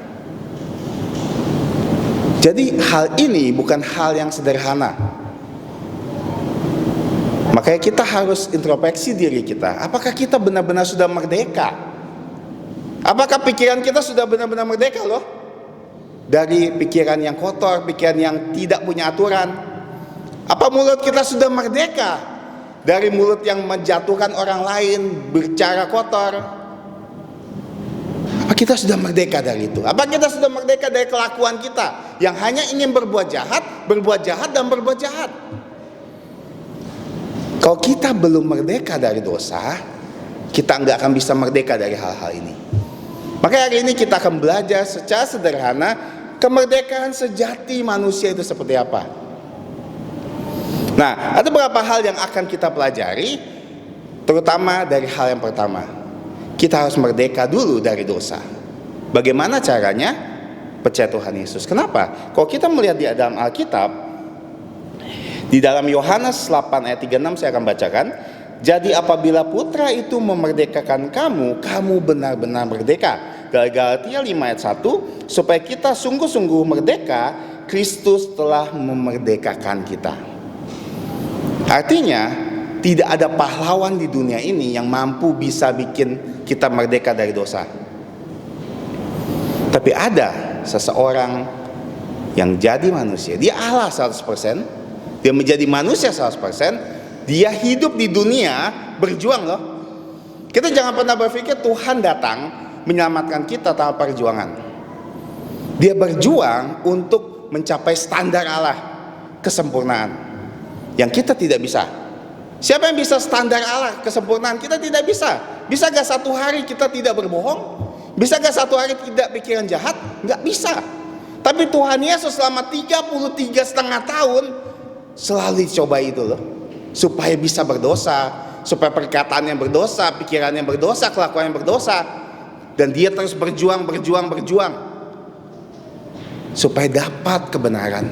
Jadi hal ini bukan hal yang sederhana. Makanya kita harus introspeksi diri kita. Apakah kita benar-benar sudah merdeka? Apakah pikiran kita sudah benar-benar merdeka loh? Dari pikiran yang kotor, pikiran yang tidak punya aturan. Apa mulut kita sudah merdeka dari mulut yang menjatuhkan orang lain, berbicara kotor? Apa kita sudah merdeka dari itu? Apa kita sudah merdeka dari kelakuan kita yang hanya ingin berbuat jahat, dan berbuat jahat? Kalau kita belum merdeka dari dosa, kita nggak akan bisa merdeka dari hal-hal ini. Makanya hari ini kita akan belajar secara sederhana kemerdekaan sejati manusia itu seperti apa. Nah, ada beberapa hal yang akan kita pelajari, terutama dari hal yang pertama. Kita harus merdeka dulu dari dosa. Bagaimana caranya? Percaya Tuhan Yesus. Kenapa? Kalau kita melihat di dalam Alkitab, di dalam Yohanes 8 ayat 36 saya akan bacakan. Jadi apabila putra itu memerdekakan kamu, kamu benar-benar merdeka. Dari Galatia 5 ayat 1, supaya kita sungguh-sungguh merdeka, Kristus telah memerdekakan kita. Artinya, tidak ada pahlawan di dunia ini yang mampu bisa bikin kita merdeka dari dosa. Tapi ada seseorang yang jadi manusia. Dia Allah 100%. Dia menjadi manusia 100%. Dia hidup di dunia berjuang loh. Kita jangan pernah berpikir Tuhan datang menyelamatkan kita tanpa perjuangan. Dia berjuang untuk mencapai standar Allah, kesempurnaan yang kita tidak bisa. Siapa yang bisa standar Allah, kesempurnaan? Kita tidak bisa. Bisa gak satu hari kita tidak berbohong? Bisa gak satu hari tidak pikiran jahat? Gak bisa. Tapi Tuhan Yesus selama 33,5 tahun selalu dicoba itu loh, supaya bisa berdosa, supaya perkataan yang berdosa, pikiran yang berdosa, kelakuan yang berdosa. Dan dia terus berjuang. supaya dapat kebenaran.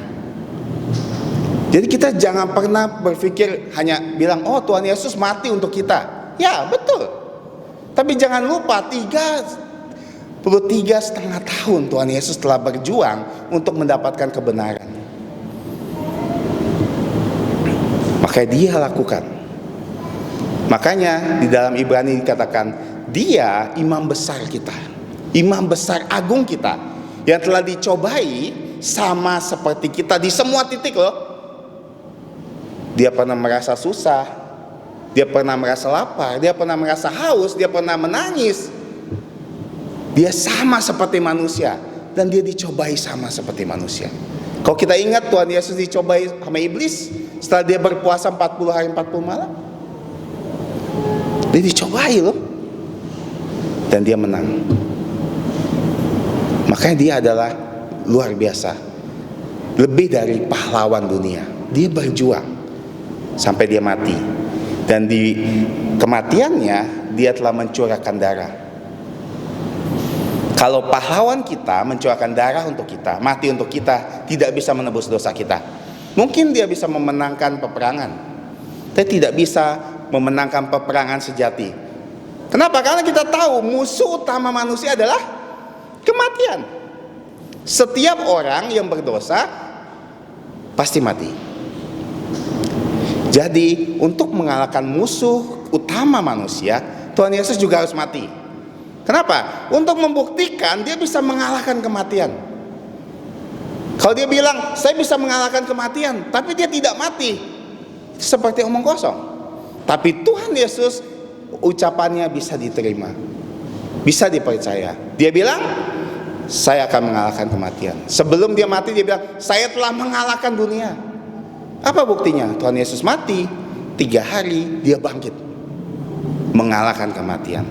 Jadi kita jangan pernah berpikir hanya bilang, oh Tuhan Yesus mati untuk kita. Ya betul. Tapi jangan lupa 33,5 tahun Tuhan Yesus telah berjuang untuk mendapatkan kebenaran. Maka dia lakukan. Makanya di dalam Ibrani dikatakan, dia imam besar kita, imam besar agung kita, yang telah dicobai sama seperti kita di semua titik loh. Dia pernah merasa susah, dia pernah merasa lapar, dia pernah merasa haus, dia pernah menangis. Dia sama seperti manusia, dan dia dicobai sama seperti manusia. Kalau kita ingat Tuhan Yesus dicobai sama iblis setelah dia berpuasa 40 hari 40 malam. Dia dicobai loh, dan dia menang. Makanya dia adalah luar biasa, lebih dari pahlawan dunia. Dia berjuang sampai dia mati, dan di kematiannya dia telah mencurahkan darah. Kalau pahlawan kita mencurahkan darah untuk kita, mati untuk kita, tidak bisa menebus dosa kita. Mungkin dia bisa memenangkan peperangan, tapi tidak bisa memenangkan peperangan sejati. Kenapa? Karena kita tahu musuh utama manusia adalah kematian. Setiap orang yang berdosa pasti mati. Jadi untuk mengalahkan musuh utama manusia, Tuhan Yesus juga harus mati. Kenapa? Untuk membuktikan dia bisa mengalahkan kematian. Kalau dia bilang saya bisa mengalahkan kematian, tapi dia tidak mati, seperti omong kosong. Tapi Tuhan Yesus, ucapannya bisa diterima, bisa dipercaya. Dia bilang saya akan mengalahkan kematian. Sebelum dia mati dia bilang saya telah mengalahkan dunia. Apa buktinya? Tuhan Yesus mati, 3 hari dia bangkit, mengalahkan kematian.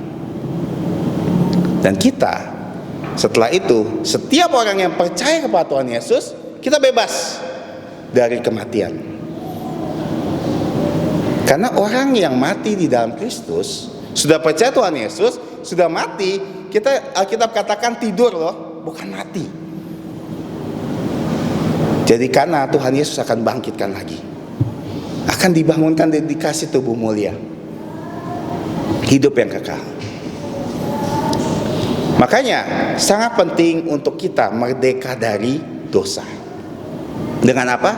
Dan kita setelah itu, setiap orang yang percaya kepada Tuhan Yesus, kita bebas dari kematian. Karena orang yang mati di dalam Kristus, sudah percaya Tuhan Yesus, sudah mati, Alkitab katakan tidur loh, bukan mati. Jadi karena Tuhan Yesus akan bangkitkan lagi, akan dibangunkan dan dikasih tubuh mulia, hidup yang kekal. Makanya sangat penting untuk kita merdeka dari dosa. Dengan apa?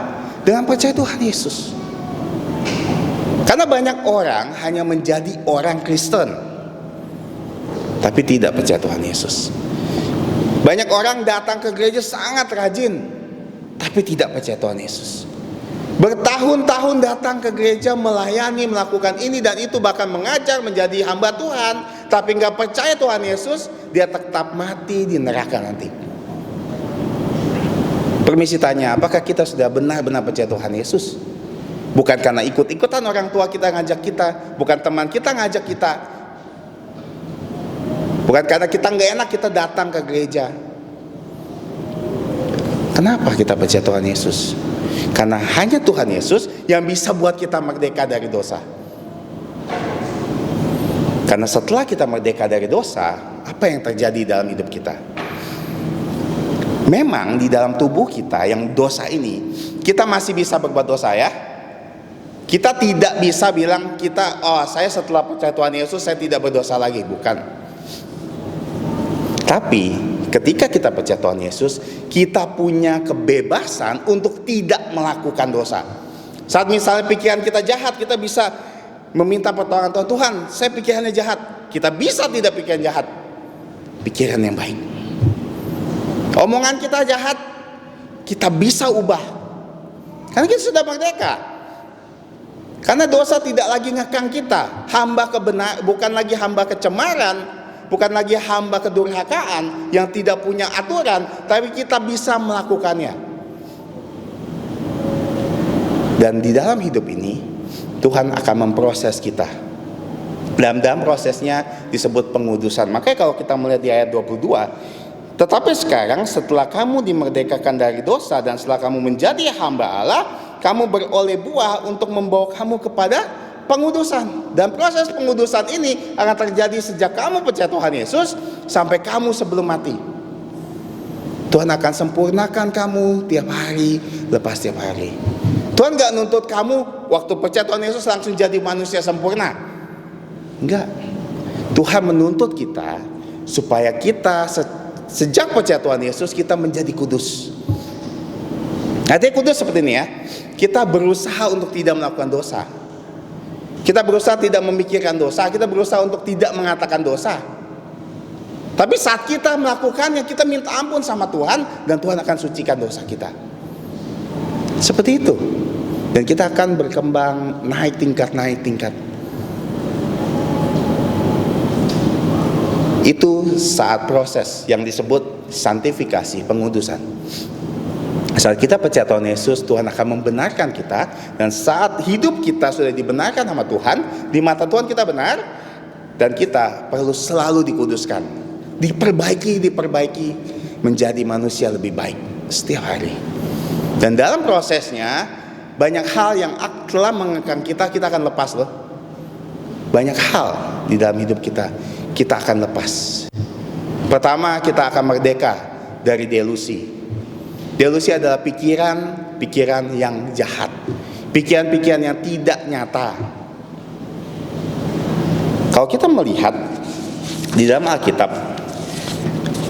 Dengan percaya Tuhan Yesus. Karena banyak orang hanya menjadi orang Kristen, tapi tidak percaya Tuhan Yesus. Banyak orang datang ke gereja sangat rajin, tapi tidak percaya Tuhan Yesus. Bertahun-tahun datang ke gereja, melayani, melakukan ini dan itu, bahkan mengajar, menjadi hamba Tuhan, tapi nggak percaya Tuhan Yesus, dia tetap mati di neraka nanti. Permisi tanya, apakah kita sudah benar-benar percaya Tuhan Yesus? Bukan karena ikut-ikutan orang tua kita ngajak kita, bukan teman kita ngajak kita, bukan karena kita nggak enak kita datang ke gereja. Kenapa kita percaya Tuhan Yesus? Karena hanya Tuhan Yesus yang bisa buat kita merdeka dari dosa. Karena setelah kita merdeka dari dosa, apa yang terjadi dalam hidup kita? Memang di dalam tubuh kita yang dosa ini, kita masih bisa berbuat dosa ya. Kita tidak bisa bilang saya setelah percaya Tuhan Yesus saya tidak berdosa lagi, bukan. Tapi ketika kita percaya Tuhan Yesus, kita punya kebebasan untuk tidak melakukan dosa. Saat misalnya pikiran kita jahat, kita bisa meminta pertolongan Tuhan. Tuhan, saya pikirannya jahat. Kita bisa tidak pikiran jahat, pikiran yang baik. Omongan kita jahat, kita bisa ubah, karena kita sudah merdeka. Karena dosa tidak lagi ngekang kita. Hamba bukan lagi hamba kecemaran, bukan lagi hamba kedurhakaan yang tidak punya aturan, tapi kita bisa melakukannya. Dan di dalam hidup ini Tuhan akan memproses kita. Dalam prosesnya disebut pengudusan. Makanya kalau kita melihat di ayat 22, tetapi sekarang setelah kamu dimerdekakan dari dosa dan setelah kamu menjadi hamba Allah, kamu beroleh buah untuk membawa kamu kepada pengudusan. Dan proses pengudusan ini akan terjadi sejak kamu percaya Tuhan Yesus sampai kamu sebelum mati. Tuhan akan sempurnakan kamu tiap hari lepas tiap hari. Tuhan gak nuntut kamu waktu percaya Tuhan Yesus langsung jadi manusia sempurna. Enggak. Tuhan menuntut kita supaya kita sejak percaya Tuhan Yesus kita menjadi kudus. Artinya kudus seperti ini ya. Kita berusaha untuk tidak melakukan dosa. Kita berusaha tidak memikirkan dosa. Kita berusaha untuk tidak mengatakan dosa. Tapi saat kita melakukannya, kita minta ampun sama Tuhan, dan Tuhan akan sucikan dosa kita. Seperti itu. Dan kita akan berkembang naik tingkat. Itu saat proses yang disebut santifikasi, pengudusan. Saat kita percaya Tuhan Yesus, Tuhan akan membenarkan kita. Dan saat hidup kita sudah dibenarkan sama Tuhan, di mata Tuhan kita benar, dan kita perlu selalu dikuduskan, diperbaiki menjadi manusia lebih baik setiap hari. Dan dalam prosesnya banyak hal yang telah mengekang kita akan lepas loh. Banyak hal di dalam hidup kita akan lepas. Pertama, kita akan merdeka dari delusi. Delusi adalah pikiran yang jahat, pikiran yang tidak nyata. Kalau kita melihat di dalam Alkitab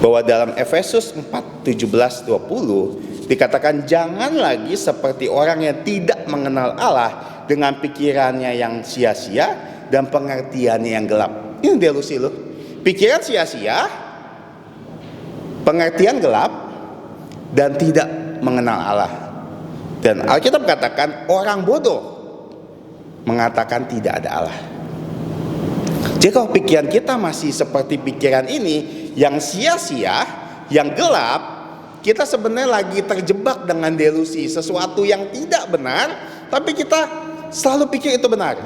bahwa dalam Efesus 4:17-20 dikatakan, jangan lagi seperti orang yang tidak mengenal Allah dengan pikirannya yang sia-sia dan pengertiannya yang gelap. Ini delusi loh. Pikiran sia-sia, pengertian gelap, dan tidak mengenal Allah. Dan Alkitab katakan orang bodoh mengatakan tidak ada Allah. Jadi kalau pikiran kita masih seperti pikiran ini yang sia-sia, yang gelap, kita sebenarnya lagi terjebak dengan delusi, sesuatu yang tidak benar, tapi kita selalu pikir itu benar.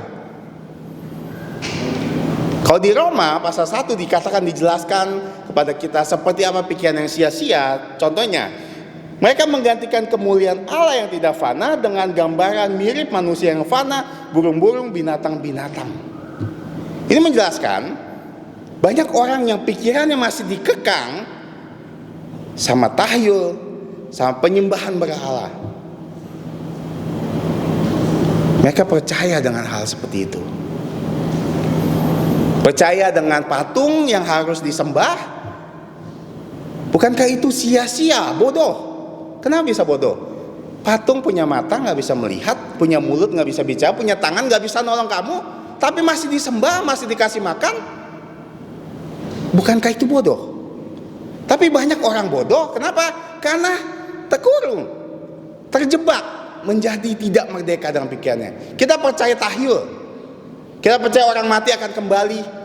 Kalau di Roma pasal 1 dijelaskan kepada kita seperti apa pikiran yang sia-sia. Contohnya, mereka menggantikan kemuliaan Allah yang tidak fana dengan gambaran mirip manusia yang fana, burung-burung, binatang-binatang. Ini menjelaskan banyak orang yang pikirannya masih dikekang sama tahyul, sama penyembahan berhala. Mereka percaya dengan hal seperti itu. Percaya dengan patung yang harus disembah. Bukankah itu sia-sia, bodoh? Kenapa bisa bodoh? Patung punya mata gak bisa melihat, punya mulut gak bisa bicara, punya tangan gak bisa nolong kamu, tapi masih disembah, masih dikasih makan. Bukankah itu bodoh? Tapi banyak orang bodoh, kenapa? Karena terkurung, terjebak, menjadi tidak merdeka dalam pikirannya. Kita percaya tahyul, kita percaya orang mati akan kembali.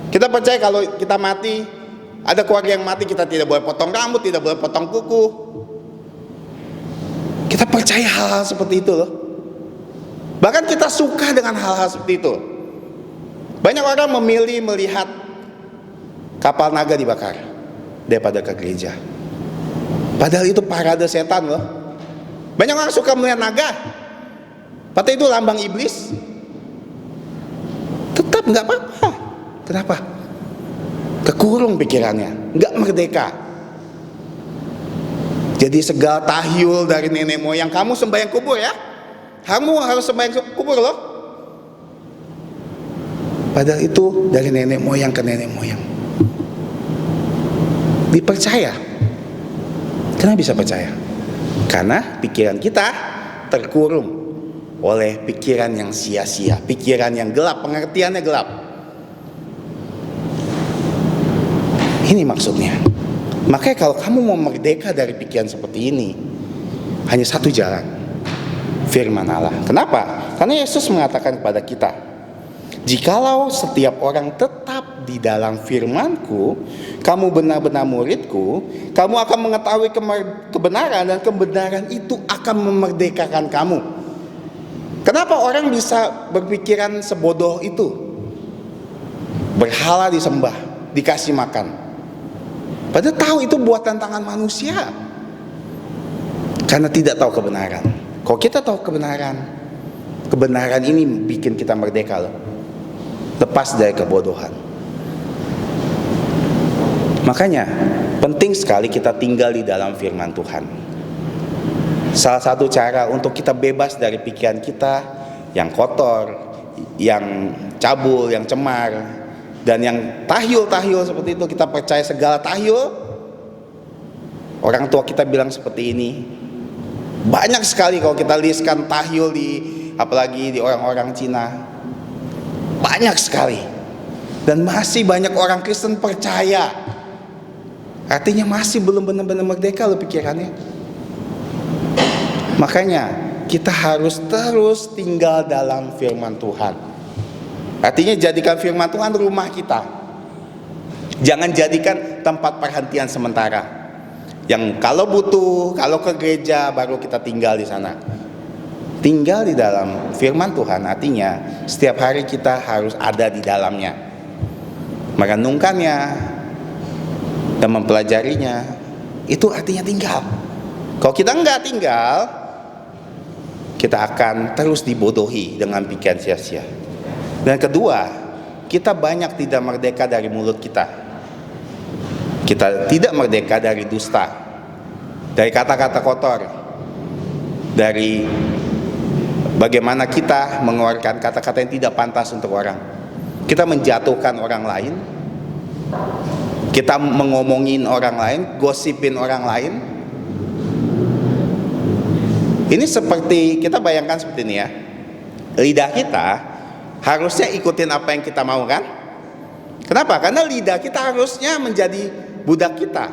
Kita percaya kalau kita mati, ada keluarga yang mati, kita tidak boleh potong rambut, tidak boleh potong kuku. Kita percaya hal-hal seperti itu loh. Bahkan kita suka dengan hal-hal seperti itu. Banyak orang memilih melihat kapal naga dibakar daripada ke gereja. Padahal itu parade setan loh. Banyak orang suka melihat naga, padahal itu lambang iblis. Tetap gak apa-apa. Kenapa? Kekurung pikirannya, gak merdeka. Jadi segala tahyul dari nenek moyang, kamu sembahyang kubur ya, kamu harus sembahyang kubur loh. Padahal itu dari nenek moyang ke nenek moyang. Dipercaya. Kenapa bisa percaya? Karena pikiran kita terkurung oleh pikiran yang sia-sia, pikiran yang gelap, pengertiannya gelap. Ini maksudnya. Makanya kalau kamu mau merdeka dari pikiran seperti ini, hanya satu jalan, firman Allah. Kenapa? Karena Yesus mengatakan kepada kita, jikalau setiap orang tetap di dalam firman-Ku, kamu benar-benar murid-Ku, kamu akan mengetahui kebenaran, dan kebenaran itu akan memerdekakan kamu. Kenapa orang bisa berpikiran sebodoh itu? Berhala disembah, dikasih makan. Padahal tahu itu buatan tangan manusia. Karena tidak tahu kebenaran. Kalau kita tahu kebenaran, kebenaran ini bikin kita merdeka loh. Lepas dari kebodohan. Makanya Penting sekali kita tinggal di dalam firman Tuhan. Salah satu cara untuk kita bebas dari pikiran kita yang kotor, yang cabul, yang cemar, dan yang tahyul-tahyul seperti itu, kita percaya segala tahyul. Orang tua kita bilang seperti ini. Banyak sekali kalau kita listkan tahyul apalagi di orang-orang Cina. Banyak sekali. Dan masih banyak orang Kristen percaya. Artinya masih belum benar-benar merdeka loh pikirannya. Makanya kita harus terus tinggal dalam firman Tuhan. Artinya jadikan firman Tuhan rumah kita. Jangan jadikan tempat perhentian sementara. Yang kalau butuh, kalau ke gereja baru kita tinggal di sana. Tinggal di dalam firman Tuhan artinya setiap hari kita harus ada di dalamnya. Merenungkannya dan mempelajarinya. Itu artinya tinggal. Kalau kita enggak tinggal, kita akan terus dibodohi dengan pikiran sia-sia. Dan kedua, kita banyak tidak merdeka dari mulut kita. Kita tidak merdeka dari dusta, dari kata-kata kotor, dari bagaimana kita mengeluarkan kata-kata yang tidak pantas untuk orang. Kita menjatuhkan orang lain, kita mengomongin orang lain, gosipin orang lain. Ini seperti, kita bayangkan seperti ini ya. Lidah kita harusnya ikutin apa yang kita mau kan? Kenapa? Karena lidah kita harusnya menjadi budak kita.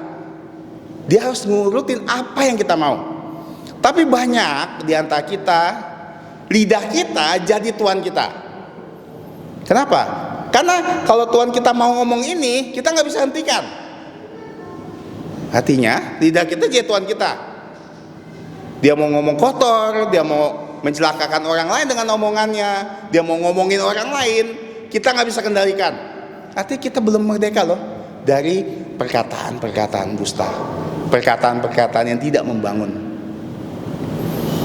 Dia harus ngurutin apa yang kita mau. Tapi banyak di antara kita, lidah kita jadi tuan kita. Kenapa? Karena kalau tuan kita mau ngomong ini, kita nggak bisa hentikan. Artinya lidah kita jadi tuan kita. Dia mau ngomong kotor, dia mau mencelakakan orang lain dengan omongannya, dia mau ngomongin orang lain, kita nggak bisa kendalikan. Artinya kita belum merdeka loh dari perkataan-perkataan dusta, perkataan-perkataan yang tidak membangun.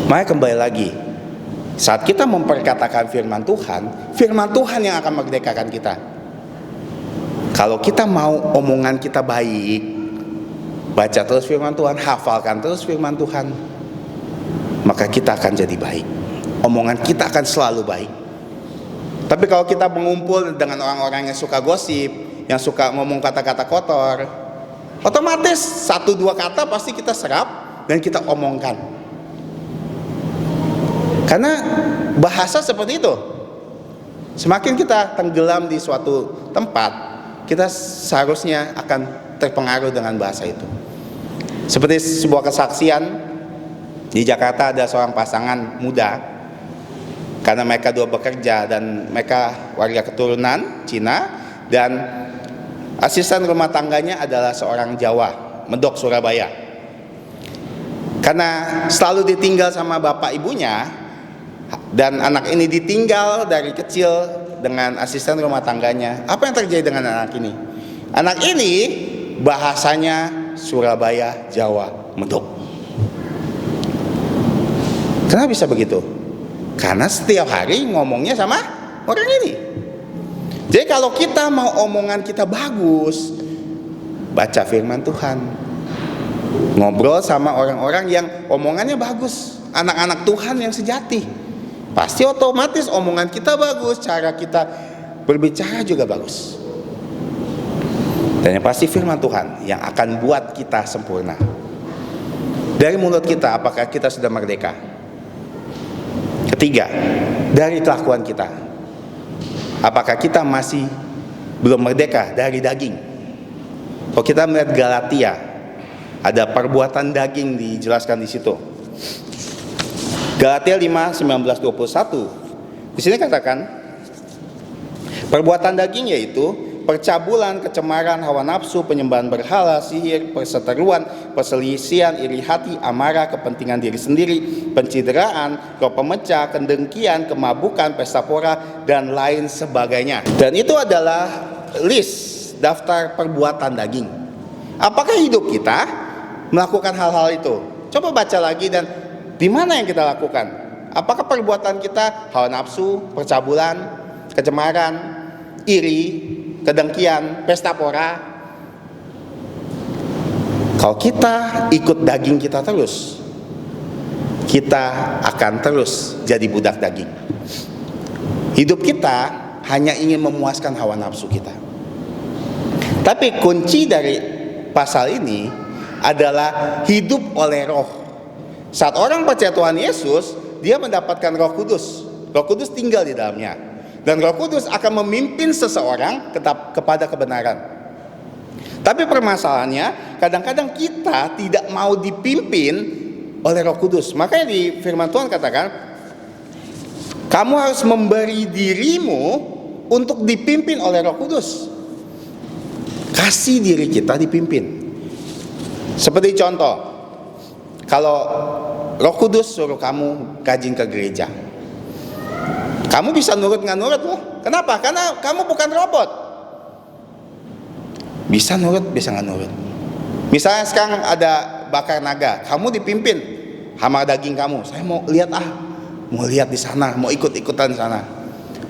Maka kembali lagi, saat kita memperkatakan firman Tuhan yang akan merdekakan kita. Kalau kita mau omongan kita baik, baca terus firman Tuhan, hafalkan terus firman Tuhan, maka kita akan jadi baik. Omongan kita akan selalu baik. Tapi kalau kita mengumpul dengan orang-orang yang suka gosip, yang suka ngomong kata-kata kotor, otomatis 1-2 kata pasti kita serap dan kita omongkan. Karena bahasa seperti itu. Semakin kita tenggelam di suatu tempat, kita seharusnya akan terpengaruh dengan bahasa itu. Seperti sebuah kesaksian, di Jakarta ada seorang pasangan muda, karena mereka dua bekerja dan mereka warga keturunan Cina, dan asisten rumah tangganya adalah seorang Jawa, Medok Surabaya. Karena selalu ditinggal sama bapak ibunya, dan anak ini ditinggal dari kecil dengan asisten rumah tangganya. Apa yang terjadi dengan anak ini? Anak ini bahasanya Surabaya, Jawa, Medok. Kenapa bisa begitu? Karena setiap hari ngomongnya sama orang ini. Jadi kalau kita mau omongan kita bagus, baca firman Tuhan, ngobrol sama orang-orang yang omongannya bagus, anak-anak Tuhan yang sejati, pasti otomatis omongan kita bagus, cara kita berbicara juga bagus. Dan yang pasti firman Tuhan yang akan buat kita sempurna. Dari mulut kita, apakah kita sudah merdeka? Ketiga, dari kelakuan kita, apakah kita masih belum merdeka dari daging? Kalau kita melihat Galatia, ada perbuatan daging dijelaskan di situ. Galatia 5:19-21. Di sini katakan, perbuatan daging yaitu percabulan, kecemaran, hawa nafsu, penyembahan berhala, sihir, perseteruan, perselisihan, iri hati, amarah, kepentingan diri sendiri, pencideraan, roh pemecah, kedengkian, kemabukan, pesta pora, dan lain sebagainya. Dan itu adalah list daftar perbuatan daging. Apakah hidup kita melakukan hal-hal itu? Coba baca lagi, dan di mana yang kita lakukan? Apakah perbuatan kita hawa nafsu, percabulan, kecemaran, iri, kedengkian, pesta pora? Kalau kita ikut daging kita terus, kita akan terus jadi budak daging. Hidup kita hanya ingin memuaskan hawa nafsu kita. Tapi kunci dari pasal ini adalah hidup oleh Roh. Saat orang percaya Tuhan Yesus, dia mendapatkan Roh Kudus. Roh Kudus tinggal di dalamnya. Dan Roh Kudus akan memimpin seseorang kepada kebenaran. Tapi permasalahannya, kadang-kadang kita tidak mau dipimpin oleh Roh Kudus. Makanya di firman Tuhan katakan, kamu harus memberi dirimu untuk dipimpin oleh Roh Kudus. Kasih diri kita dipimpin. Seperti contoh, kalau Roh Kudus suruh kamu rajin ke gereja, kamu bisa nurut nggak nurut loh. Kenapa? Karena kamu bukan robot. Bisa nurut, bisa nggak nurut. Misalnya sekarang ada bakar naga, kamu dipimpin sama daging kamu. Saya mau lihat mau lihat di sana, mau ikut-ikutan di sana.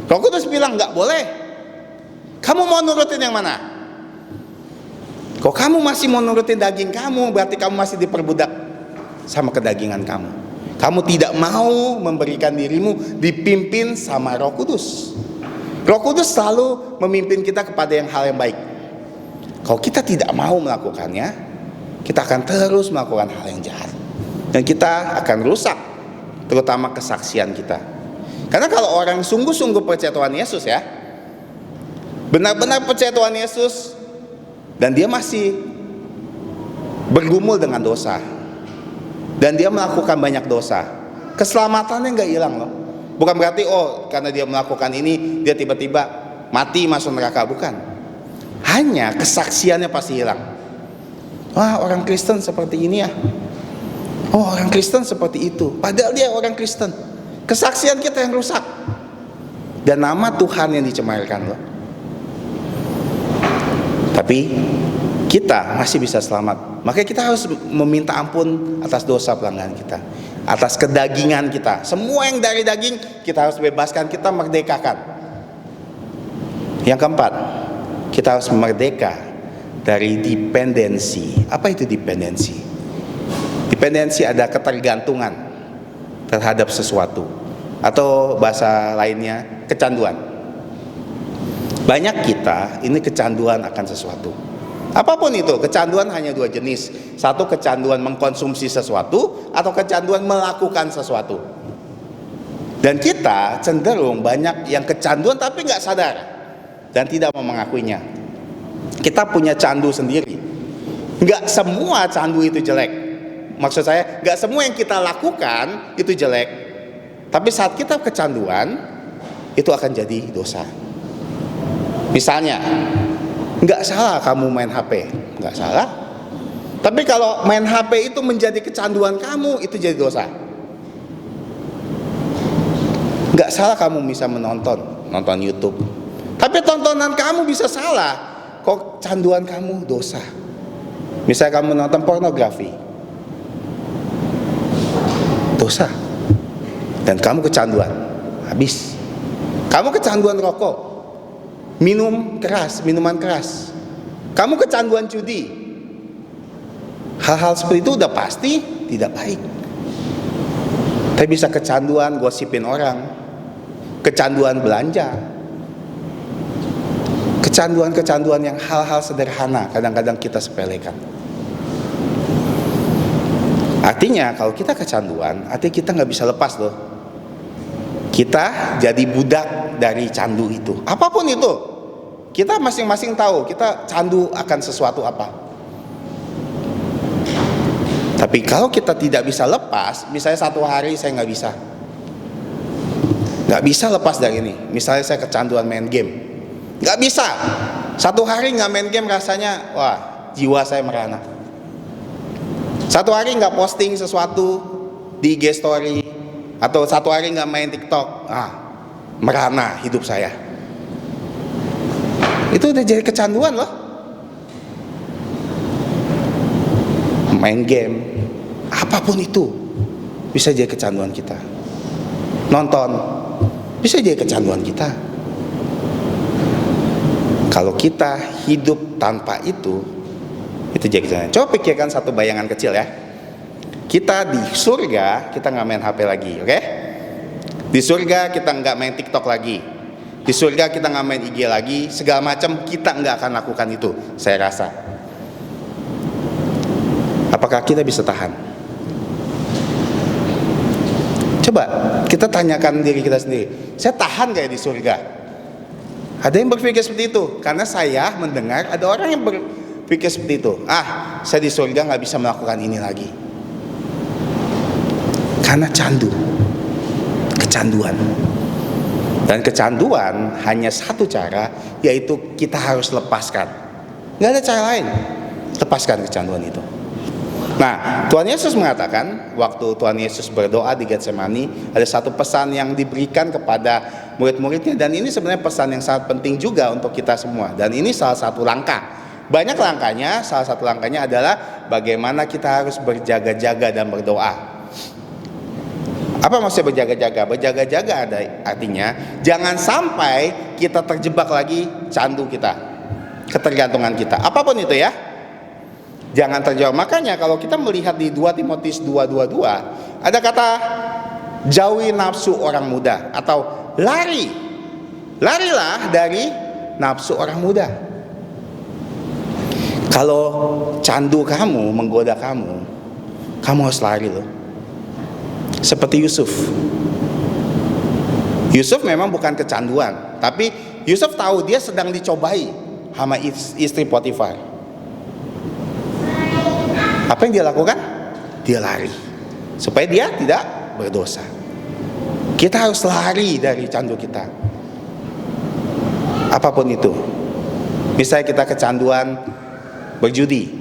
Roh Kudus bilang nggak boleh. Kamu mau nurutin yang mana? Kalau kamu masih mau nurutin daging kamu, berarti kamu masih diperbudak sama kedagingan kamu. Kamu tidak mau memberikan dirimu dipimpin sama Roh Kudus. Roh Kudus selalu memimpin kita kepada hal yang baik. Kalau kita tidak mau melakukannya, kita akan terus melakukan hal yang jahat. Dan kita akan rusak, terutama kesaksian kita. Karena kalau orang sungguh-sungguh percaya Tuhan Yesus ya, benar-benar percaya Tuhan Yesus, dan dia masih bergumul dengan dosa, dan dia melakukan banyak dosa, keselamatannya nggak hilang loh. Bukan berarti karena dia melakukan ini dia tiba-tiba mati masuk neraka, bukan. Hanya kesaksiannya pasti hilang. Wah, orang Kristen seperti ini ya. Oh, orang Kristen seperti itu. Padahal dia orang Kristen. Kesaksian kita yang rusak. Dan nama Tuhan yang dicemarkan loh. Tapi kita masih bisa selamat. Makanya kita harus meminta ampun atas dosa pelanggaran kita, atas kedagingan kita. Semua yang dari daging kita harus bebaskan, kita merdekakan. Yang keempat, kita harus merdeka dari dependensi. Apa itu dependensi? Dependensi ada ketergantungan terhadap sesuatu, atau bahasa lainnya kecanduan. Banyak kita ini kecanduan akan sesuatu. Apapun itu, kecanduan hanya dua jenis. Satu, kecanduan mengkonsumsi sesuatu, atau kecanduan melakukan sesuatu. Dan kita cenderung banyak yang kecanduan tapi nggak sadar dan tidak mau mengakuinya. Kita punya candu sendiri. Nggak semua candu itu jelek. Maksud saya, nggak semua yang kita lakukan itu jelek. Tapi saat kita kecanduan, itu akan jadi dosa. Misalnya, nggak salah kamu main HP, nggak salah. Tapi kalau main HP itu menjadi kecanduan kamu, itu jadi dosa. Nggak salah kamu bisa nonton YouTube. Tapi tontonan kamu bisa salah, kok canduan kamu dosa. Misalnya kamu nonton pornografi, dosa. Dan kamu kecanduan, habis. Kamu kecanduan rokok, minuman keras. Kamu kecanduan judi. Hal-hal seperti itu udah pasti tidak baik. Tapi bisa kecanduan gosipin orang, kecanduan belanja, kecanduan yang hal-hal sederhana kadang-kadang kita sepelekan. Artinya kalau kita kecanduan, artinya kita nggak bisa lepas loh. Kita jadi budak dari candu itu. Apapun itu, kita masing-masing tahu kita candu akan sesuatu apa. Tapi kalau kita tidak bisa lepas, misalnya satu hari saya nggak bisa lepas dari ini. Misalnya saya kecanduan main game, nggak bisa. Satu hari nggak main game rasanya, wah, jiwa saya merana. Satu hari nggak posting sesuatu di IG story, atau satu hari nggak main TikTok, merana hidup saya. Itu udah jadi kecanduan loh. Main game, apapun itu bisa jadi kecanduan kita. Nonton bisa jadi kecanduan kita. Kalau kita hidup tanpa itu, Itu jadi kecanduan. Coba pikirkan satu bayangan kecil ya. Kita di surga, kita nggak main HP lagi, oke? Di surga kita nggak main TikTok lagi. Di surga kita nggak main IG lagi. Segala macam kita nggak akan lakukan itu, saya rasa. Apakah kita bisa tahan? Coba kita tanyakan diri kita sendiri. Saya tahan gak ya di surga? Ada yang berpikir seperti itu. Karena saya mendengar ada orang yang berpikir seperti itu. Saya di surga gak bisa melakukan ini lagi. Karena candu, kecanduan. Dan kecanduan hanya satu cara, yaitu kita harus lepaskan. Gak ada cara lain. Lepaskan kecanduan itu. Nah, Tuhan Yesus mengatakan, waktu Tuhan Yesus berdoa di Getsemani, ada satu pesan yang diberikan kepada murid-muridnya. Dan ini sebenarnya pesan yang sangat penting juga untuk kita semua. Dan ini salah satu langkah. Banyak langkahnya, salah satu langkahnya adalah bagaimana kita harus berjaga-jaga dan berdoa. Apa maksudnya berjaga-jaga? Berjaga-jaga artinya jangan sampai kita terjebak lagi candu kita, ketergantungan kita, apapun itu ya. Jangan terjebak. Makanya kalau kita melihat di 2 Timotius 2:22 ada kata jauhi nafsu orang muda atau larilah dari nafsu orang muda. Kalau candu kamu menggoda kamu harus lari loh. Seperti Yusuf. Yusuf memang bukan kecanduan, tapi Yusuf tahu dia sedang dicobai sama istri Potifar. Apa yang dia lakukan? Dia lari supaya dia tidak berdosa. Kita harus lari dari candu kita, apapun itu. Misalnya kita kecanduan berjudi.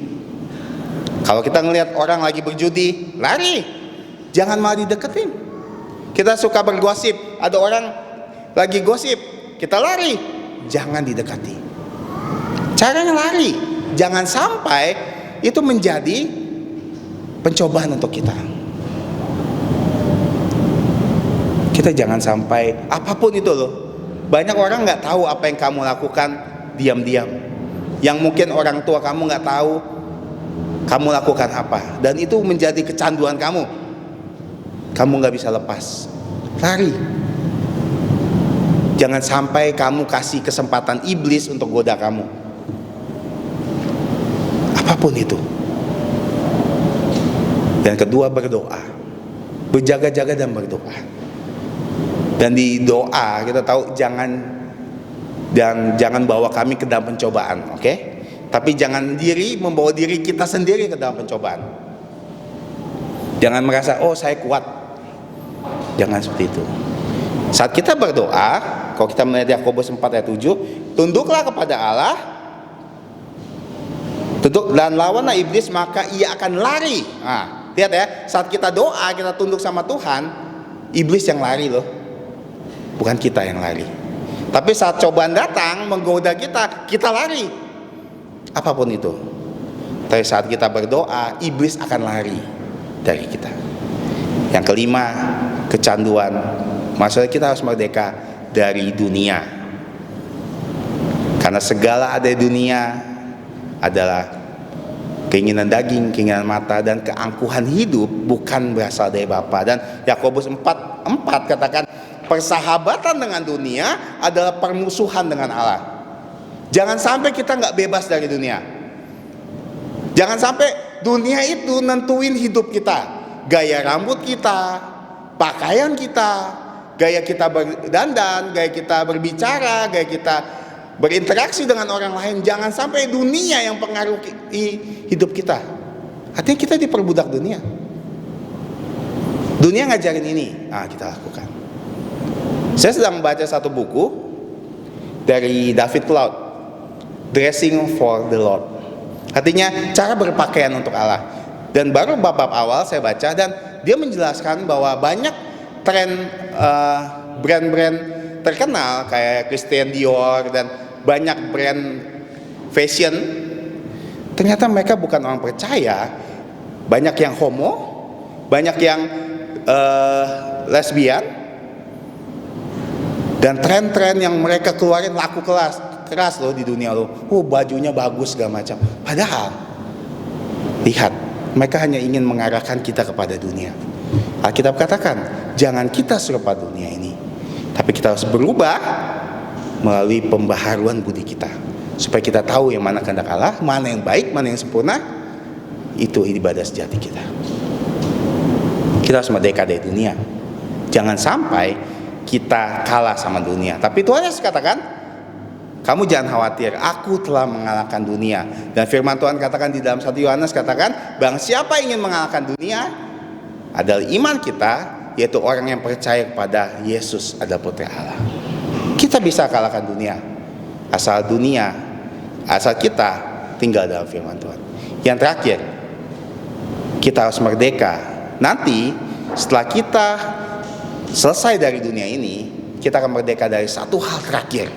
Kalau kita ngelihat orang lagi berjudi, lari. Jangan malah dideketin. Kita suka bergosip, ada orang lagi gosip, kita lari. Jangan didekati. Caranya lari. Jangan sampai itu menjadi pencobaan untuk kita. Kita jangan sampai apapun itu loh. Banyak orang nggak tahu apa yang kamu lakukan diam-diam. Yang mungkin orang tua kamu nggak tahu kamu lakukan apa, dan itu menjadi kecanduan kamu. Kamu nggak bisa lepas. Lari. Jangan sampai kamu kasih kesempatan iblis untuk goda kamu. Apapun itu. Dan kedua, berdoa. Berjaga-jaga dan berdoa. Dan di doa kita tahu jangan bawa kami ke dalam pencobaan, oke? Tapi jangan membawa diri kita sendiri ke dalam pencobaan. Jangan merasa saya kuat. Jangan seperti itu. Saat kita berdoa, kalau kita melihat Yakobus 4:7, tunduklah kepada Allah, dan lawanlah iblis, maka ia akan lari. Nah, lihat ya, saat kita doa, kita tunduk sama Tuhan, iblis yang lari loh, bukan kita yang lari. Tapi saat cobaan datang menggoda kita lari, apapun itu. Tapi saat kita berdoa, iblis akan lari dari kita. Yang kelima, kecanduan. Maksudnya kita harus merdeka dari dunia. Karena segala ada di dunia adalah keinginan daging, keinginan mata, dan keangkuhan hidup bukan berasal dari Bapa. Dan Yakobus 4:4 katakan, persahabatan dengan dunia adalah permusuhan dengan Allah. Jangan sampai kita nggak bebas dari dunia. Jangan sampai dunia itu nentuin hidup kita. Gaya rambut kita, pakaian kita, gaya kita berdandan, gaya kita berbicara, gaya kita berinteraksi dengan orang lain. Jangan sampai dunia yang pengaruhi hidup kita. Artinya kita diperbudak dunia. Dunia ngajarin ini, kita lakukan. Saya sedang membaca satu buku dari David Cloud, Dressing for the Lord. Artinya cara berpakaian untuk Allah. Dan baru bab awal saya baca, dan dia menjelaskan bahwa banyak tren brand-brand terkenal kayak Christian Dior dan banyak brand fashion, ternyata mereka bukan orang percaya. Banyak yang homo, banyak yang lesbian, dan tren-tren yang mereka keluarin laku keras loh di dunia loh. Bajunya bagus segala macam. Padahal Lihat, mereka hanya ingin mengarahkan kita kepada dunia. Alkitab katakan, jangan kita serupa dunia ini, tapi kita harus berubah melalui pembaharuan budi kita, supaya kita tahu yang mana kehendak Allah, mana yang baik, mana yang sempurna. Itu ibadah sejati kita. Kita harus merdeka dari dunia. Jangan sampai kita kalah sama dunia. Tapi Tuhan Yesus katakan, kamu jangan khawatir, aku telah mengalahkan dunia. Dan firman Tuhan katakan di dalam 1 Yohanes katakan, barang siapa ingin mengalahkan dunia adalah iman kita, yaitu orang yang percaya kepada Yesus adalah Putra Allah. Kita bisa kalahkan dunia asal kita tinggal dalam firman Tuhan. Yang terakhir, kita harus merdeka. Nanti setelah kita selesai dari dunia ini, kita akan merdeka dari satu hal terakhir,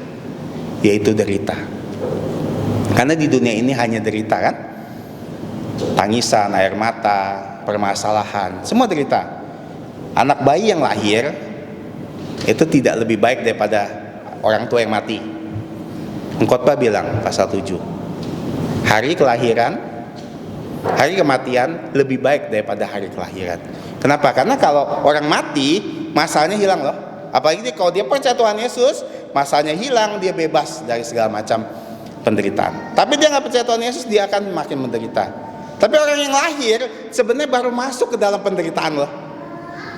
yaitu derita. Karena di dunia ini hanya derita kan? Tangisan, air mata, permasalahan, semua derita. Anak bayi yang lahir itu tidak lebih baik daripada orang tua yang mati. Pengkhotbah bilang pasal 7, hari kelahiran, hari kematian lebih baik daripada hari kelahiran. Kenapa? Karena kalau orang mati, masalahnya hilang loh. Apalagi kalau dia percaya Tuhan Yesus, masalahnya hilang, dia bebas dari segala macam penderitaan. Tapi dia nggak percaya Tuhan Yesus, dia akan makin menderita. Tapi orang yang lahir sebenarnya baru masuk ke dalam penderitaan loh.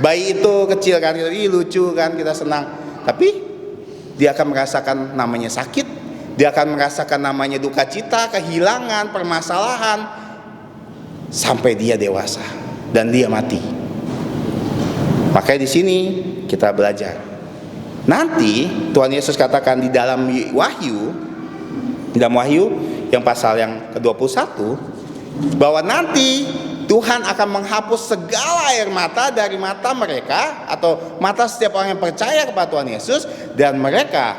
Bayi itu kecil kan, lucu kan, kita senang. Tapi dia akan merasakan namanya sakit, dia akan merasakan namanya duka cita, kehilangan, permasalahan, sampai dia dewasa dan dia mati. Makanya di sini kita belajar. Nanti Tuhan Yesus katakan di dalam Wahyu yang pasal yang ke-21, bahwa nanti Tuhan akan menghapus segala air mata dari mata mereka, atau mata setiap orang yang percaya kepada Tuhan Yesus, dan mereka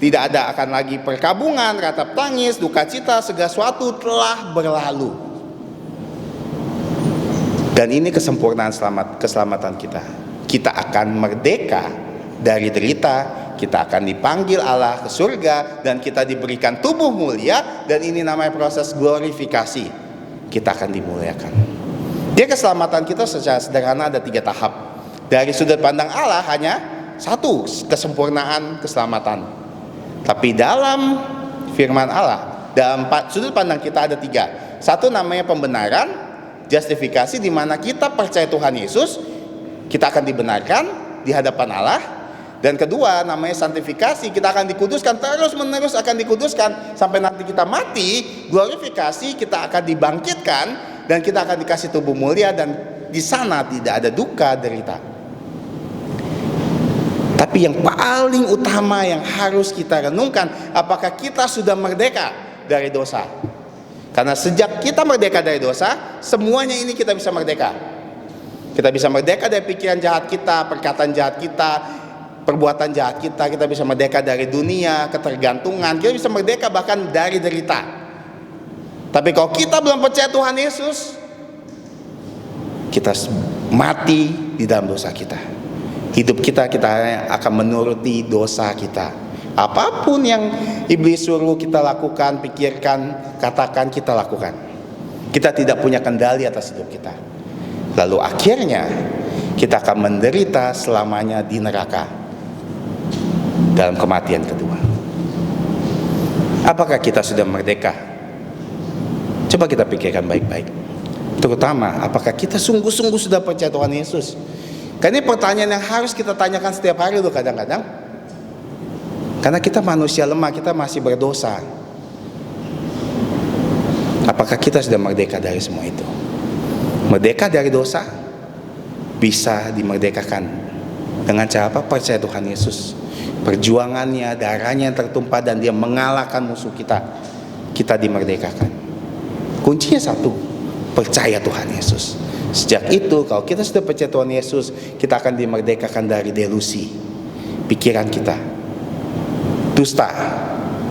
tidak ada akan lagi perkabungan, ratap tangis, duka cita, segala sesuatu telah berlalu. Dan ini kesempurnaan keselamatan kita. Kita akan merdeka dari derita, kita akan dipanggil Allah ke surga, dan kita diberikan tubuh mulia, dan ini namanya proses glorifikasi. Kita akan dimuliakan. Dia keselamatan kita secara sederhana ada 3 tahap. Dari sudut pandang Allah hanya satu, kesempurnaan keselamatan. Tapi dalam firman Allah, dalam sudut pandang kita ada 3. Satu namanya pembenaran, justifikasi, di mana kita percaya Tuhan Yesus, kita akan dibenarkan di hadapan Allah. Dan kedua namanya santifikasi, kita akan dikuduskan, terus menerus akan dikuduskan sampai nanti kita mati. Glorifikasi, kita akan dibangkitkan dan kita akan dikasih tubuh mulia, dan di sana tidak ada duka, derita. Tapi yang paling utama yang harus kita renungkan, apakah kita sudah merdeka dari dosa? Karena sejak kita merdeka dari dosa, semuanya ini kita bisa merdeka. Kita bisa merdeka dari pikiran jahat kita, perkataan jahat kita, perbuatan jahat kita. Kita bisa merdeka dari dunia, ketergantungan. Kita bisa merdeka bahkan dari derita. Tapi kalau kita belum percaya Tuhan Yesus, kita mati di dalam dosa kita. Hidup kita akan menuruti dosa kita. Apapun yang iblis suruh kita lakukan, pikirkan, katakan, kita lakukan. Kita tidak punya kendali atas hidup kita. Lalu akhirnya kita akan menderita selamanya di neraka dalam kematian kedua. Apakah kita sudah merdeka? Coba kita pikirkan baik-baik. Terutama, apakah kita sungguh-sungguh sudah percaya Tuhan Yesus? Karena ini pertanyaan yang harus kita tanyakan setiap hari loh kadang-kadang. Karena kita manusia lemah, kita masih berdosa. Apakah kita sudah merdeka dari semua itu? Merdeka dari dosa bisa dimerdekakan dengan cara apa? Percaya Tuhan Yesus. Perjuangannya, darahnya yang tertumpah, dan dia mengalahkan musuh kita. Kita dimerdekakan. Kuncinya satu, percaya Tuhan Yesus. Sejak itu, kalau kita sudah percaya Tuhan Yesus, kita akan dimerdekakan dari delusi pikiran kita, dusta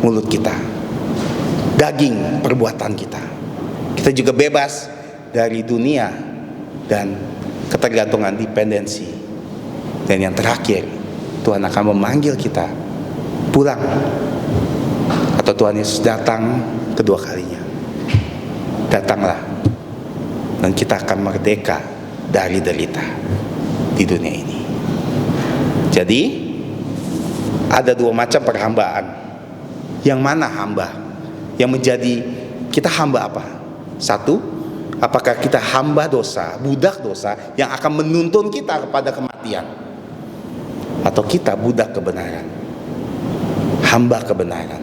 mulut kita, daging perbuatan kita. Kita juga bebas dari dunia dan ketergantungan, dependensi. Dan yang terakhir, Tuhan akan memanggil kita pulang, atau Tuhan Yesus datang kedua kalinya. Datanglah dan kita akan merdeka dari derita di dunia ini. Jadi ada dua macam perhambaan. Yang mana hamba? Yang menjadi kita hamba apa? Satu, apakah kita hamba dosa, budak dosa yang akan menuntun kita kepada kematian? Atau kita budak kebenaran? Hamba kebenaran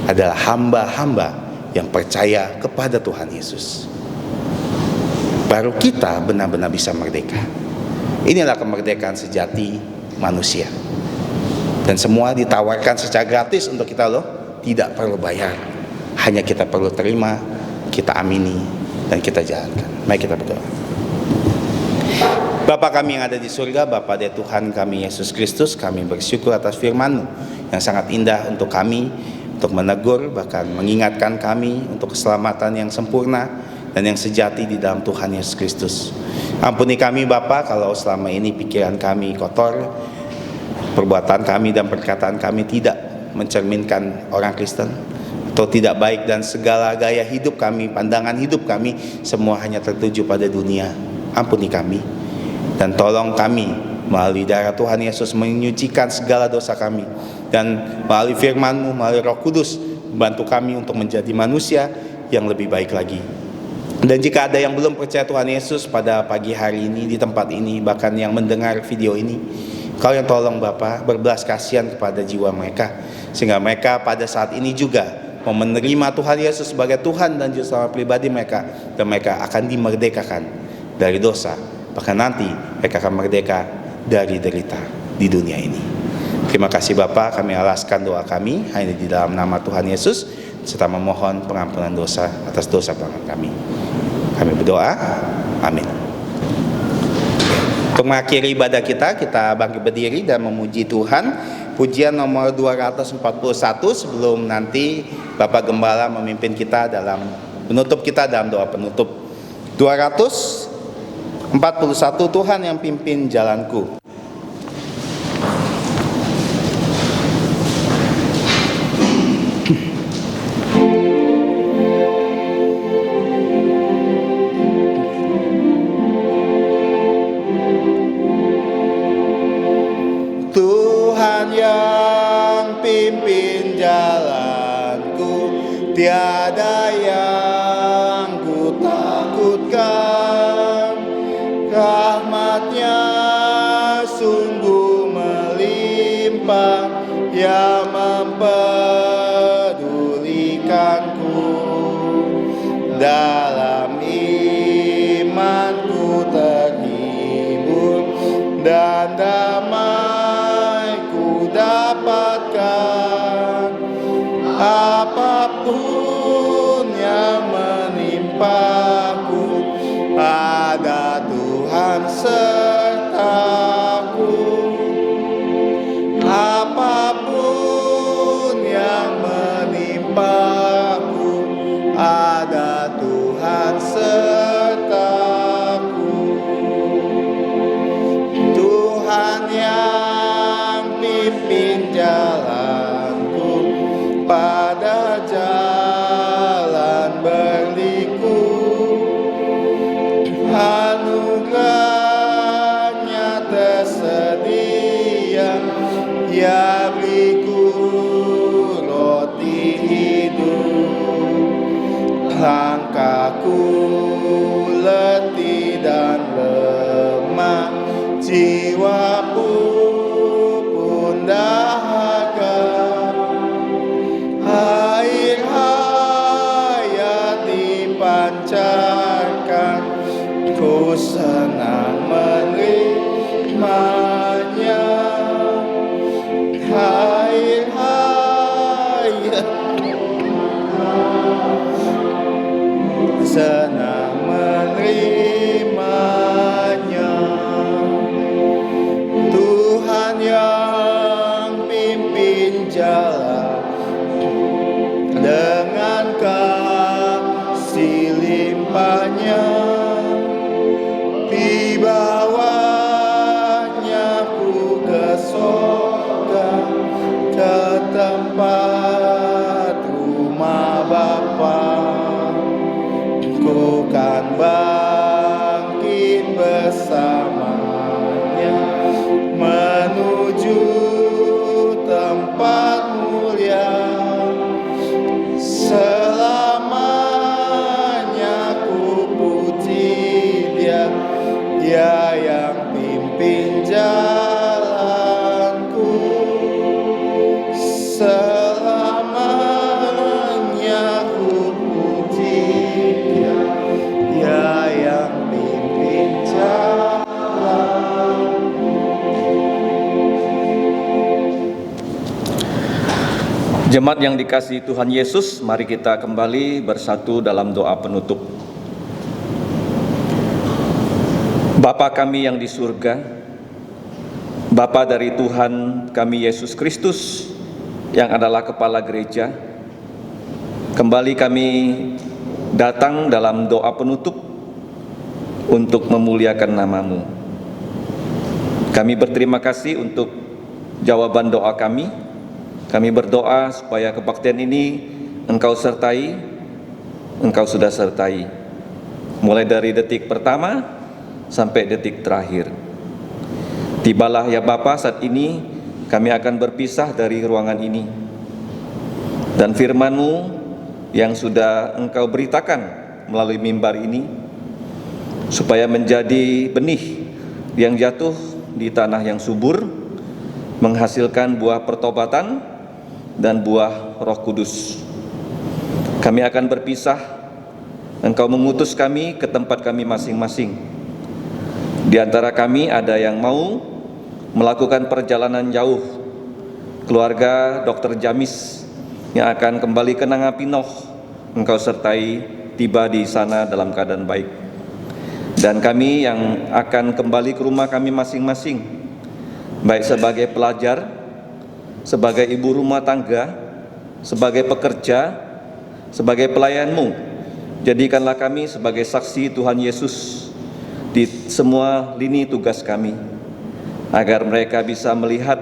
adalah hamba-hamba yang percaya kepada Tuhan Yesus. Baru kita benar-benar bisa merdeka. Inilah kemerdekaan sejati manusia. Dan semua ditawarkan secara gratis untuk kita loh. Tidak perlu bayar. Hanya kita perlu terima, kita amini, dan kita jalankan. Mari kita berdoa. Bapa kami yang ada di surga, Bapa dari Tuhan kami Yesus Kristus, kami bersyukur atas firman-Mu yang sangat indah untuk kami, untuk menegur, bahkan mengingatkan kami untuk keselamatan yang sempurna dan yang sejati di dalam Tuhan Yesus Kristus. Ampuni kami Bapa kalau selama ini pikiran kami kotor, perbuatan kami dan perkataan kami tidak mencerminkan orang Kristen, atau tidak baik, dan segala gaya hidup kami, pandangan hidup kami semua hanya tertuju pada dunia. Ampuni kami dan tolong kami melalui darah Tuhan Yesus menyucikan segala dosa kami, dan melalui firman-Mu, melalui Roh Kudus bantu kami untuk menjadi manusia yang lebih baik lagi. Dan jika ada yang belum percaya Tuhan Yesus pada pagi hari ini di tempat ini, bahkan yang mendengar video ini, Kau yang tolong Bapa berbelas kasihan kepada jiwa mereka, sehingga mereka pada saat ini juga mau menerima Tuhan Yesus sebagai Tuhan dan Juru Selamat pribadi mereka, dan mereka akan dimerdekakan dari dosa, bahkan nanti mereka akan merdeka dari derita di dunia ini. Terima kasih Bapa, kami alaskan doa kami hanya di dalam nama Tuhan Yesus, serta memohon pengampunan dosa atas dosa pelanggaran kami. Kami berdoa, amin. Untuk mengakhiri ibadah kita bangkit berdiri dan memuji Tuhan. Pujian nomor 241 sebelum nanti Bapak Gembala memimpin kita dalam menutup kita dalam doa penutup. 241, Tuhan yang pimpin jalanku. Tuhan yang pimpin jalanku, tiada yang ku takutkan. Rahmat-Nya sungguh melimpah, yang mempedulikanku. Dalam imanku terhibur dan damai ku dapatkan. Apapun yang menimpaku, ada Tuhan sertaku. Apapun yang menimpaku, ada Tuhan sertaku. Tuhan yang pimpin jalanku, pada jalan berliku. Anugerah-Nya tersedia, Ia beriku roti hidup. Langkahku letih dan lemah, jiwaku pun dahaga. Air hayat dipancarkan, ku senang menerimanya. Air hayat senang menerimanya. Tuhan yang pimpin jalan, dengan kasih limpah-Nya, di bawah-Nya ku ke surga, ke tempat rumah Bapa. Ku kan selamanya ku puji Dia, Dia yang pimpin jalan. Jemaat yang dikasihi Tuhan Yesus, mari kita kembali bersatu dalam doa penutup. Bapa kami yang di surga, Bapa dari Tuhan kami Yesus Kristus yang adalah kepala gereja, kembali kami datang dalam doa penutup untuk memuliakan nama-Mu. Kami berterima kasih untuk jawaban doa kami. Kami berdoa supaya kebaktian ini Engkau sertai, Engkau sudah sertai, mulai dari detik pertama sampai detik terakhir. Tibalah ya Bapa, saat ini kami akan berpisah dari ruangan ini, dan firman-Mu yang sudah Engkau beritakan melalui mimbar ini, supaya menjadi benih yang jatuh di tanah yang subur, menghasilkan buah pertobatan dan buah Roh Kudus. Kami akan berpisah, Engkau mengutus kami ke tempat kami masing-masing. Di antara kami ada yang mau melakukan perjalanan jauh, keluarga Dr. Jamis yang akan kembali ke Nangapinoh, Engkau sertai tiba di sana dalam keadaan baik. Dan kami yang akan kembali ke rumah kami masing-masing, baik sebagai pelajar, sebagai ibu rumah tangga, sebagai pekerja, sebagai pelayan-Mu, jadikanlah kami sebagai saksi Tuhan Yesus di semua lini tugas kami, agar mereka bisa melihat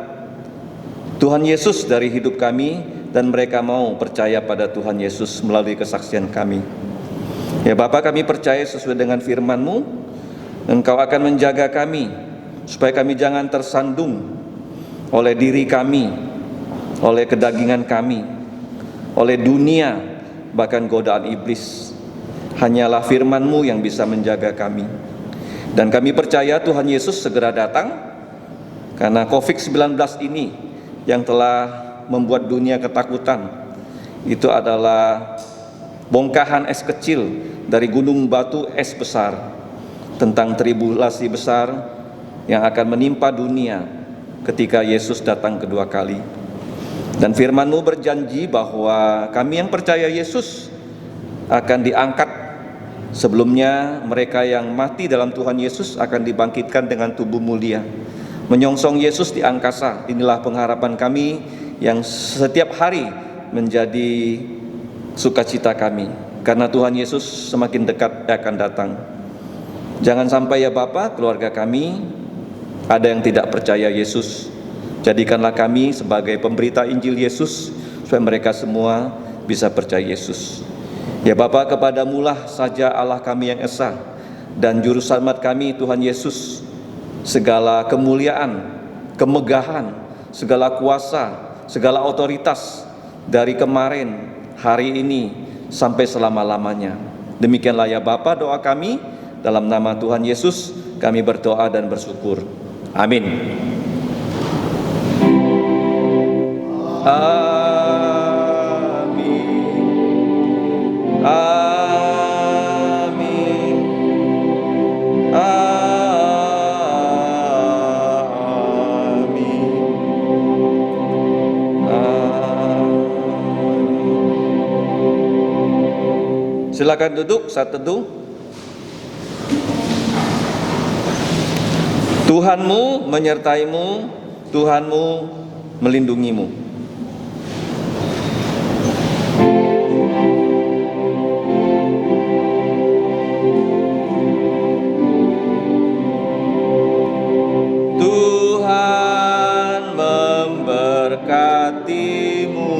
Tuhan Yesus dari hidup kami, dan mereka mau percaya pada Tuhan Yesus melalui kesaksian kami. Ya Bapa, kami percaya sesuai dengan firman-Mu, Engkau akan menjaga kami, supaya kami jangan tersandung oleh diri kami, oleh kedagingan kami, oleh dunia, bahkan godaan iblis. Hanyalah firman-Mu yang bisa menjaga kami. Dan kami percaya Tuhan Yesus segera datang, karena COVID-19 ini yang telah membuat dunia ketakutan. Itu adalah bongkahan es kecil dari gunung batu es besar, tentang tribulasi besar yang akan menimpa dunia ketika Yesus datang kedua kali. Dan firman-Mu berjanji bahwa kami yang percaya Yesus akan diangkat. Sebelumnya mereka yang mati dalam Tuhan Yesus akan dibangkitkan dengan tubuh mulia, menyongsong Yesus di angkasa. Inilah pengharapan kami yang setiap hari menjadi sukacita kami, karena Tuhan Yesus semakin dekat akan datang. Jangan sampai ya Bapa, keluarga kami ada yang tidak percaya Yesus. Jadikanlah kami sebagai pemberita Injil Yesus, supaya mereka semua bisa percaya Yesus. Ya Bapa, kepada-Mu-lah saja Allah kami yang esa, dan Juru Selamat kami Tuhan Yesus. Segala kemuliaan, kemegahan, segala kuasa, segala otoritas dari kemarin, hari ini, sampai selama-lamanya. Demikianlah ya Bapa doa kami, dalam nama Tuhan Yesus kami berdoa dan bersyukur. Amin. Amin. Amin. Amin. Silakan duduk saat teduh. Tuhanmu menyertaimu, Tuhanmu melindungimu. Tuhan memberkatimu,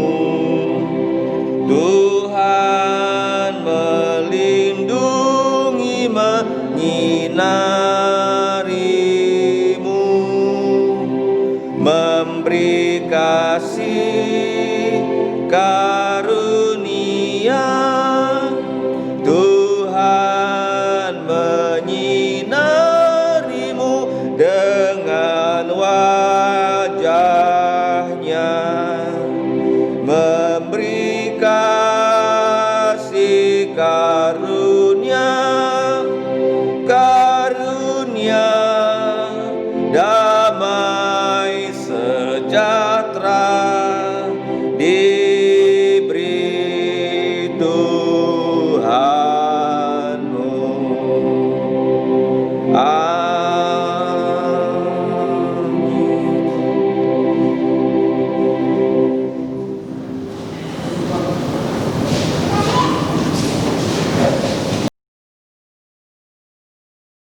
Tuhan melindungi, menyinarimu, memberi kasih karunia. Tuhan menyinarimu dengan wajahnya, di